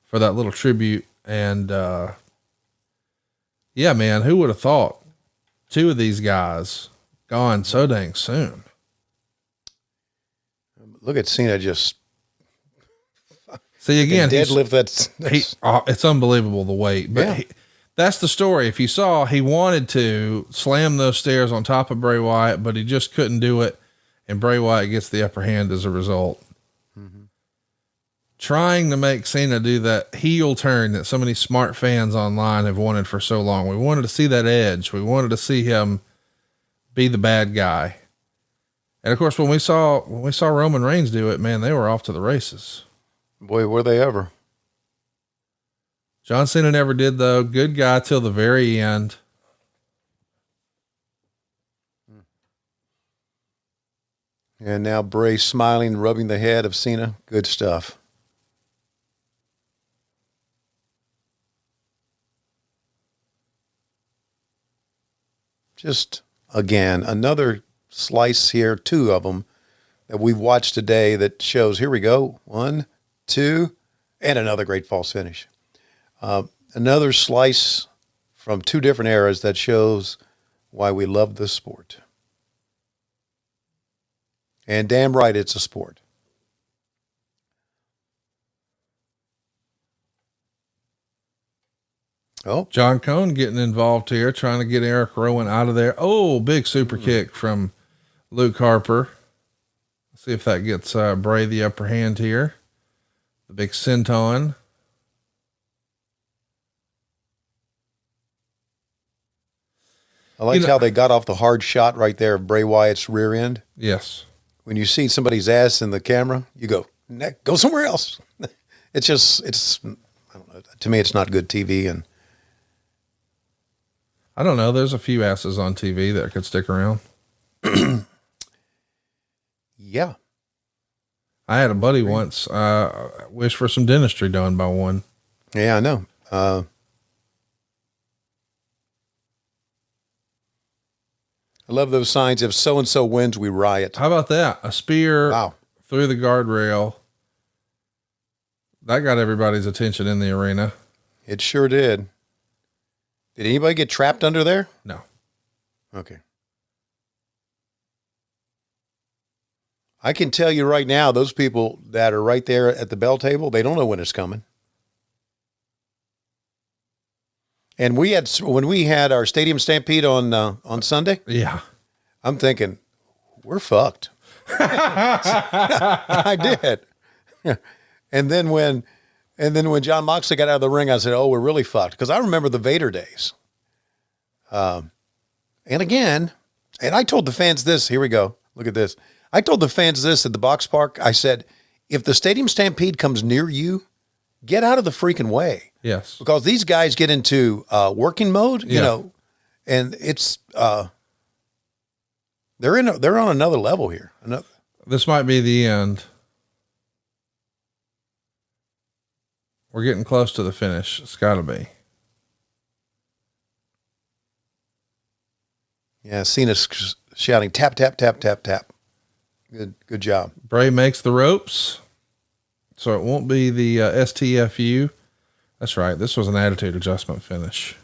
for that little tribute. And yeah, man, who would have thought two of these guys gone so dang soon? Look at Cena just see again, deadlift. That's it's unbelievable the weight, but That's the story. If you saw, he wanted to slam those stairs on top of Bray Wyatt, but he just couldn't do it. And Bray Wyatt gets the upper hand as a result. Trying to make Cena do that heel turn that so many smart fans online have wanted for so long. We wanted to see that edge. We wanted to see him be the bad guy. And of course, when we saw Roman Reigns do it, man, they were off to the races. Boy, were they ever. John Cena never did, though. Good guy till the very end. And now Bray smiling, rubbing the head of Cena. Good stuff. Just, again, another slice here, 2 of them that we've watched today that shows, here we go, 1, 2, and another great false finish. Another slice from 2 different eras that shows why we love this sport. And damn right it's a sport. Oh, John Cone getting involved here, trying to get Eric Rowan out of there. Oh, big super kick from Luke Harper. Let's see if that gets Bray the upper hand here. The big senton. I liked how they got off the hard shot right there of Bray Wyatt's rear end. Yes. When you see somebody's ass in the camera, you go, go somewhere else. I don't know. To me, it's not good TV. And I don't know. There's a few asses on TV that could stick around. Yeah. I had a buddy once, wish for some dentistry done by one. Yeah, I know. I love those signs. If so-and-so wins, we riot. How about that? A spear through the guardrail. That got everybody's attention in the arena. It sure did. Did anybody get trapped under there? No. Okay. I can tell you right now, those people that are right there at the bell table, they don't know when it's coming. And when we had our stadium stampede on Sunday. Yeah. I'm thinking, we're fucked. I did. And then when John Moxley got out of the ring, I said, oh, we're really fucked. Because I remember the Vader days. And again, and I told the fans this, here we go. Look at this. I told the fans this at the box park. I said, if the stadium stampede comes near you, get out of the freaking way. Yes. Because these guys get into working mode, you know, and it's they're on another level here. This might be the end. We're getting close to the finish. It's got to be. Yeah, Cena's shouting, tap, tap, tap, tap, tap. Good job. Bray makes the ropes, so it won't be the STFU. That's right. This was an attitude adjustment finish.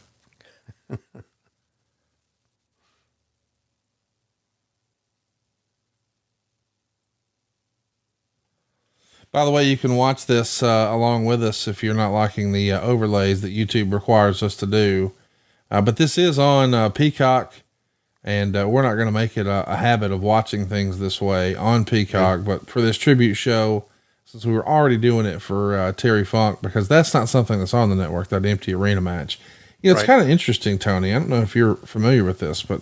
By the way, you can watch this along with us if you're not liking the overlays that YouTube requires us to do. But this is on Peacock, and we're not going to make it a habit of watching things this way on Peacock. Yeah. But for this tribute show, since we were already doing it for Terry Funk, because that's not something that's on the network, that empty arena match. You know, it's kind of interesting, Tony. I don't know if you're familiar with this, but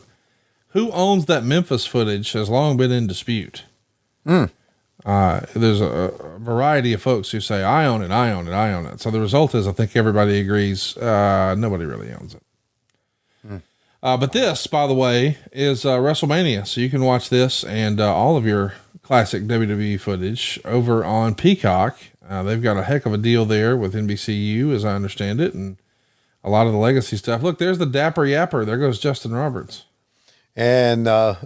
who owns that Memphis footage has long been in dispute. There's a variety of folks who say, I own it, I own it, I own it. So the result is, I think everybody agrees, nobody really owns it. But this, by the way, is WrestleMania. So you can watch this and all of your classic WWE footage over on Peacock. They've got a heck of a deal there with NBCU, as I understand it, and a lot of the legacy stuff. Look, there's the Dapper Yapper. There goes Justin Roberts. And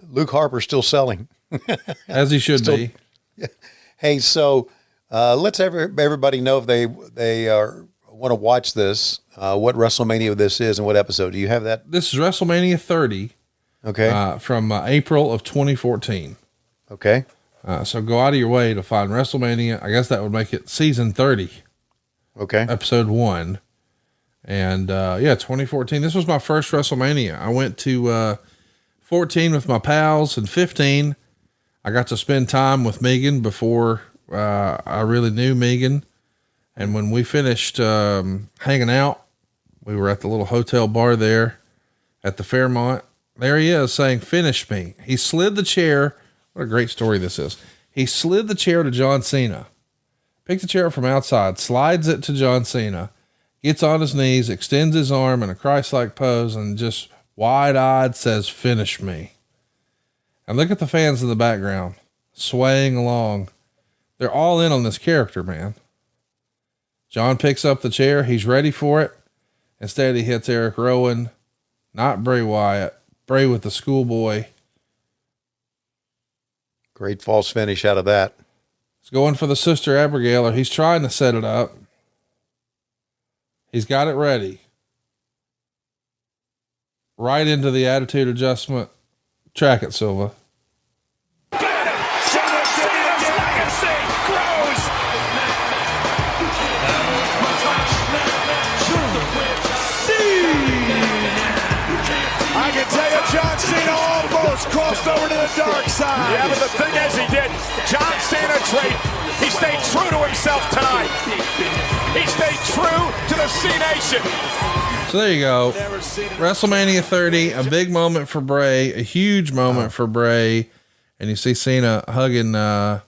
Luke Harper still selling. As he should be. Hey, so let's everybody know if they want to watch this, what WrestleMania this is and what episode. Do you have that? This is WrestleMania 30. Okay. From April of 2014. Okay. So go out of your way to find WrestleMania. I guess that would make it season 30. Okay. Episode 1. And, 2014, this was my first WrestleMania. I went to, 14 with my pals, and 15, I got to spend time with Megan before, I really knew Megan. And when we finished, hanging out, we were at the little hotel bar there at the Fairmont. There he is saying, "Finish me." He slid the chair. What a great story this is. He slid the chair to John Cena, picked the chair up from outside, slides it to John Cena, gets on his knees, extends his arm in a Christ-like pose, and just wide-eyed says, "Finish me." And look at the fans in the background swaying along. They're all in on this character, man. John picks up the chair. He's ready for it. Instead, he hits Eric Rowan, not Bray Wyatt. Bray with the schoolboy. Great false finish out of that. He's going for the Sister Abigail, or he's trying to set it up. He's got it ready. Right into the attitude adjustment. Track it, Silva. I can tell you, John Cena almost crossed over to the dark side. Yeah, but the thing is, he did. John Cena he stayed true to himself tonight. He stayed true to the C Nation. So there you go. WrestleMania 30, a big moment for Bray, a huge moment for Bray. And you see Cena hugging a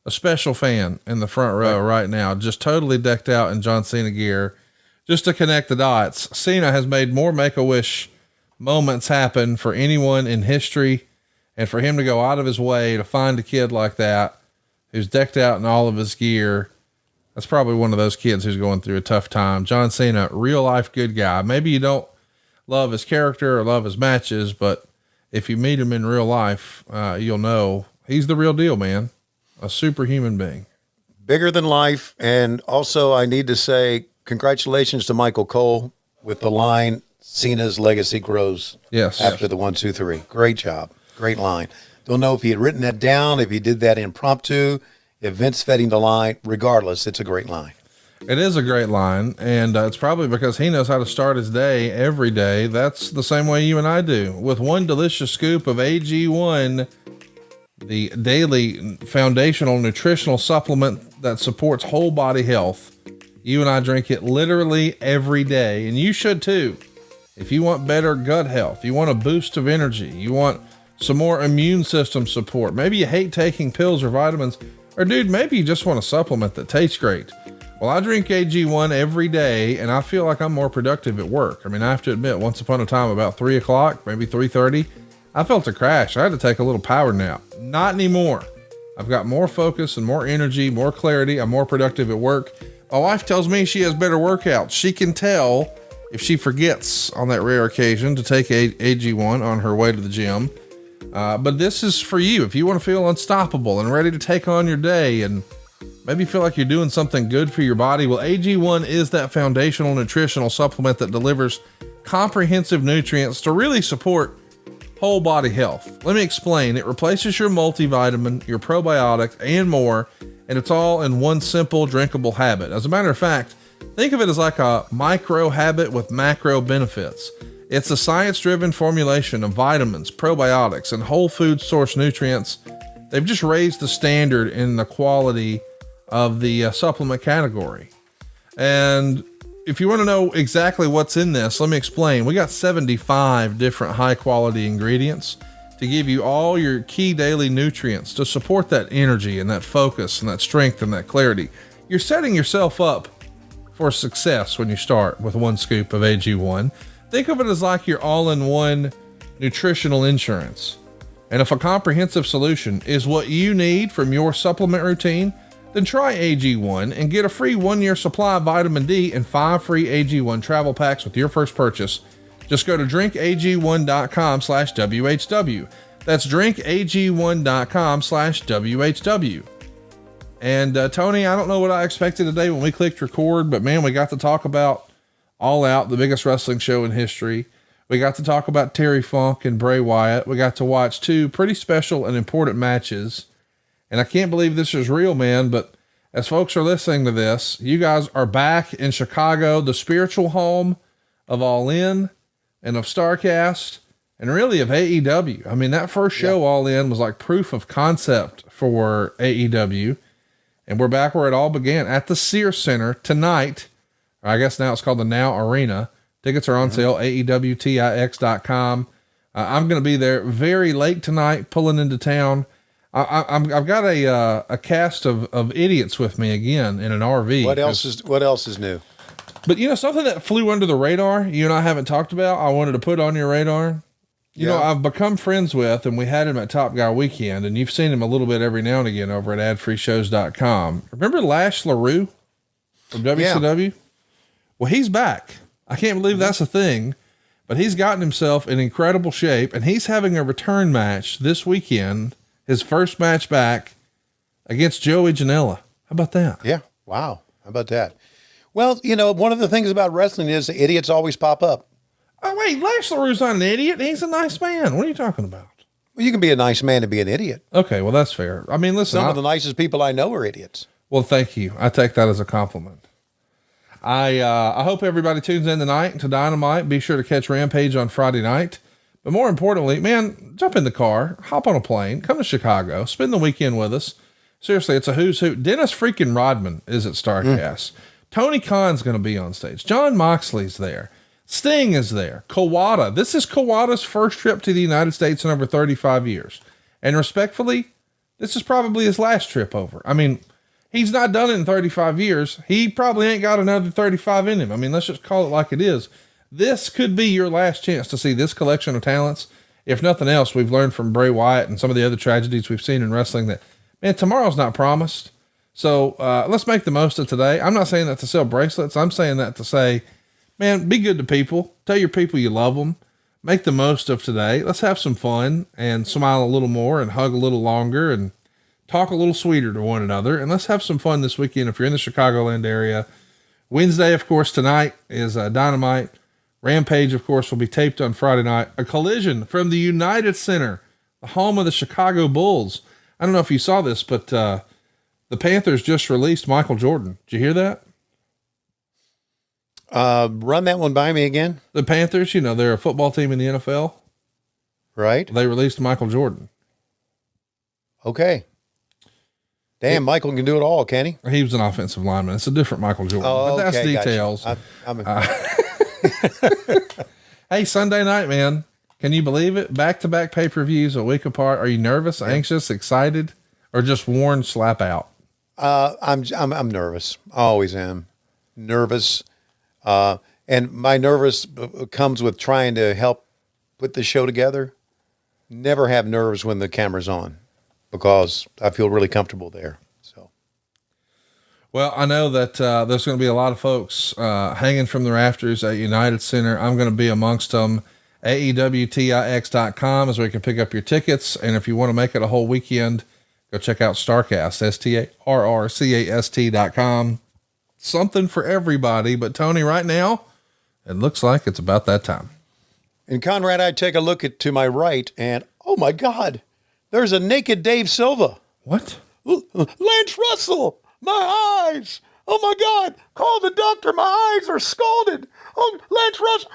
special fan in the front row right now, just totally decked out in John Cena gear. Just to connect the dots, Cena has made more Make-A-Wish moments happen for anyone in history, and for him to go out of his way to find a kid like that who's decked out in all of his gear, that's probably one of those kids who's going through a tough time. John Cena, real life good guy. Maybe you don't love his character or love his matches, but if you meet him in real life, you'll know he's the real deal, man. A superhuman being. Bigger than life. And also I need to say congratulations to Michael Cole with the line, "Cena's legacy grows." Yes. After the 1, 2, 3. Great job. Great line. Don't know if he had written that down, if he did that impromptu, if Vince fed him the line. Regardless, it's a great line. It is a great line. And it's probably because he knows how to start his day every day. That's the same way you and I do. With one delicious scoop of AG1, the daily foundational nutritional supplement that supports whole body health. You and I drink it literally every day, and you should too. If you want better gut health, you want a boost of energy, you want some more immune system support, maybe you hate taking pills or vitamins, or dude, maybe you just want a supplement that tastes great. Well, I drink AG1 every day, and I feel like I'm more productive at work. I mean, I have to admit, once upon a time, about 3 o'clock, maybe 3:30, I felt a crash. I had to take a little power nap. Not anymore. I've got more focus and more energy, more clarity. I'm more productive at work. My wife tells me she has better workouts. She can tell if she forgets on that rare occasion to take AG1 on her way to the gym. But this is for you. If you want to feel unstoppable and ready to take on your day and maybe feel like you're doing something good for your body, well, AG1 is that foundational nutritional supplement that delivers comprehensive nutrients to really support whole body health. Let me explain. It replaces your multivitamin, your probiotic, and more, and it's all in one simple drinkable habit. As a matter of fact, think of it as like a micro habit with macro benefits. It's a science-driven formulation of vitamins, probiotics, and whole food source nutrients. They've just raised the standard in the quality of the supplement category. And if you want to know exactly what's in this, let me explain. We got 75 different high-quality ingredients to give you all your key daily nutrients to support that energy and that focus and that strength and that clarity. You're setting yourself up for success when you start with one scoop of AG1. Think of it as like your all-in-one nutritional insurance. And if a comprehensive solution is what you need from your supplement routine, then try AG1 and get a free 1-year supply of vitamin D and 5 free AG1 travel packs with your first purchase. Just go to drinkag1.com/WHW. That's drinkag1.com/WHW. And Tony, I don't know what I expected today when we clicked record, but man, we got to talk about All Out, the biggest wrestling show in history. We got to talk about Terry Funk and Bray Wyatt. We got to watch 2 pretty special and important matches. And I can't believe this is real, man, but as folks are listening to this, you guys are back in Chicago, the spiritual home of All In and of StarCast and really of AEW. I mean, that first show, All In, was like proof of concept for AEW. And we're back where it all began at the Sears Center tonight. I guess now it's called the Now Arena. Tickets are on sale, AEWTIX.com. I'm going to be there very late tonight, pulling into town. I've got a cast of idiots with me again in an RV. What else is new? But you know, something that flew under the radar, you and I haven't talked about, I wanted to put on your radar. You know, I've become friends with, and we had him at Top Guy Weekend, and you've seen him a little bit every now and again over at adfreeshows.com. Remember Lash LaRue from WCW? Yeah. Well, he's back. I can't believe that's a thing, but he's gotten himself in incredible shape, and he's having a return match this weekend, his first match back against Joey Janela. How about that? Yeah. Wow. How about that? Well, you know, one of the things about wrestling is the idiots always pop up. Oh, wait, Lash LaRue's not an idiot. He's a nice man. What are you talking about? Well, you can be a nice man and be an idiot. Okay, well, that's fair. I mean, listen. Some of the nicest people I know are idiots. Well, thank you. I take that as a compliment. I hope everybody tunes in tonight to Dynamite. Be sure to catch Rampage on Friday night. But more importantly, man, jump in the car, hop on a plane, come to Chicago, spend the weekend with us. Seriously, it's a who's who. Dennis freaking Rodman is at StarCast. Tony Khan's going to be on stage. John Moxley's there. Sting is there. Kawada. This is Kawada's first trip to the United States in over 35 years. And respectfully, this is probably his last trip over. I mean, he's not done it in 35 years. He probably ain't got another 35 in him. I mean, let's just call it like it is. This could be your last chance to see this collection of talents. If nothing else, we've learned from Bray Wyatt and some of the other tragedies we've seen in wrestling that, man, tomorrow's not promised. So let's make the most of today. I'm not saying that to sell bracelets. I'm saying that to say, man, be good to people. Tell your people you love them. Make the most of today. Let's have some fun and smile a little more and hug a little longer and talk a little sweeter to one another. And let's have some fun this weekend if you're in the Chicagoland area. Wednesday, of course, tonight is Dynamite. Rampage, of course, will be taped on Friday night. A Collision from the United Center, the home of the Chicago Bulls. I don't know if you saw this, but the Panthers just released Michael Jordan. Did you hear that? Run that one by me again. The Panthers, you know, they're a football team in the NFL. Right. They released Michael Jordan. Okay. Damn, Michael can do it all, can he? He was an offensive lineman. It's a different Michael Jordan. Oh, but that's okay, details. Gotcha. Hey, Sunday night, man. Can you believe it? Back-to-back pay-per-views a week apart. Are you nervous, anxious, excited, or just worn slap out? I'm nervous. I always am nervous. And my nervous comes with trying to help put the show together. Never have nerves when the camera's on because I feel really comfortable there. So, well, I know that there's going to be a lot of folks hanging from the rafters at United Center. I'm going to be amongst them. AEWTIX.com is where you can pick up your tickets. And if you want to make it a whole weekend, go check out StarCast, STARRCAST.com. Something for everybody. But Tony, right now, it looks like it's about that time. And Conrad, I take a look to my right and, oh my God, there's a naked Dave Silva. What? Lance Russell, my eyes. Oh my God, call the doctor. My eyes are scalded. Oh, Lance Russell.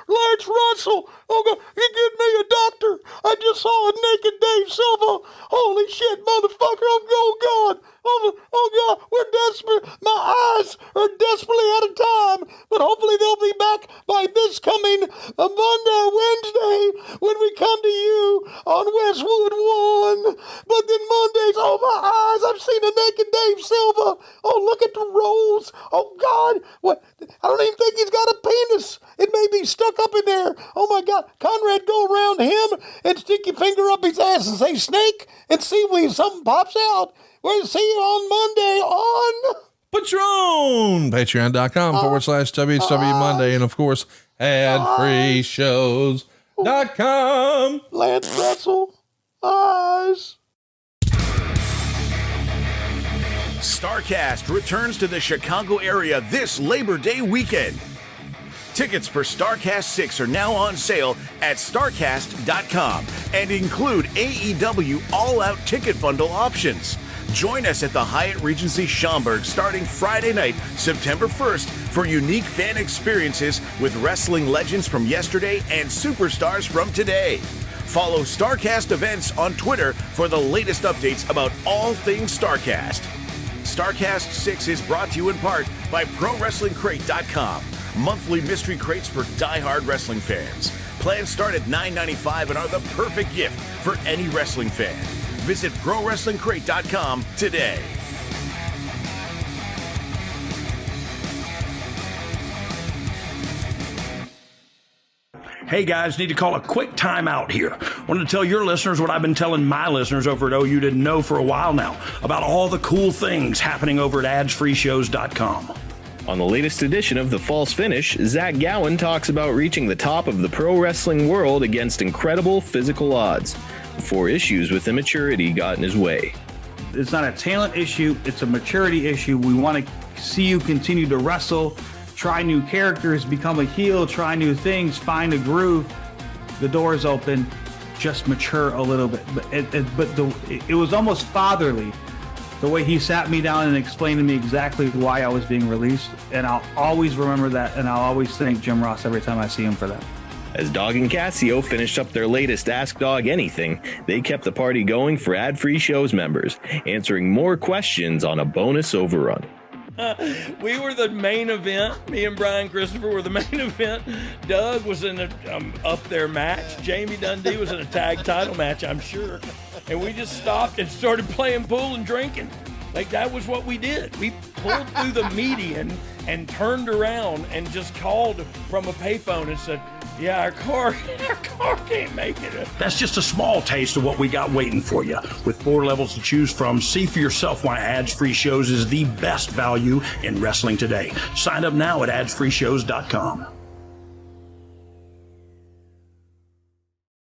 Oh God, you give me a doctor. I just saw a naked Dave Silva. Holy shit, motherfucker. Oh God. Oh God, we're desperate. My eyes are desperately out of time, but hopefully they'll be back by this coming Wednesday, when we come to you on Westwood 1. But then Mondays, oh my eyes, I've seen a naked Dave Silva. Oh, look at the rolls. Oh God, what? I don't even think he's got a penis. It may be stuck up in there. Oh my God, Conrad, go around him and stick your finger up his ass and say snake and see when something pops out. We'll see you on Monday on Patreon, patreon.com/WHW Monday. And of course, adfreeshows.com. Lance Russell, eyes. StarCast returns to the Chicago area this Labor Day weekend. Tickets for StarCast 6 are now on sale at StarCast.com and include AEW All-Out Ticket Bundle options. Join us at the Hyatt Regency Schaumburg starting Friday night, September 1st, for unique fan experiences with wrestling legends from yesterday and superstars from today. Follow StarCast events on Twitter for the latest updates about all things StarCast. StarCast 6 is brought to you in part by ProWrestlingCrate.com. Monthly mystery crates for die-hard wrestling fans. Plans start at $9.95 and are the perfect gift for any wrestling fan. Visit ProWrestlingCrate.com today. Hey guys, need to call a quick timeout here. Wanted to tell your listeners what I've been telling my listeners over at OU didn't know for a while now about all the cool things happening over at adsfreeshows.com. On the latest edition of The False Finish, Zach Gowen talks about reaching the top of the pro wrestling world against incredible physical odds before issues with immaturity got in his way. It's not a talent issue, it's a maturity issue. We want to see you continue to wrestle, try new characters, become a heel, try new things, find a groove. The door is open, just mature a little bit. It was almost fatherly, the way he sat me down and explained to me exactly why I was being released. And I'll always remember that, and I'll always thank Jim Ross every time I see him for that. As Dog and Casio finished up their latest Ask Dog Anything, they kept the party going for ad-free shows members, answering more questions on a bonus overrun. We were the main event. Me and Brian Christopher were the main event. Doug was in a up there match. Jamie Dundee was in a tag title match, I'm sure. And we just stopped and started playing pool and drinking. Like, that was what we did. We pulled through the median and turned around and just called from a payphone and said, yeah, our car can't make it. That's just a small taste of what we got waiting for you. With 4 levels to choose from, see for yourself why Ads-Free Shows is the best value in wrestling today. Sign up now at adsfreeshows.com.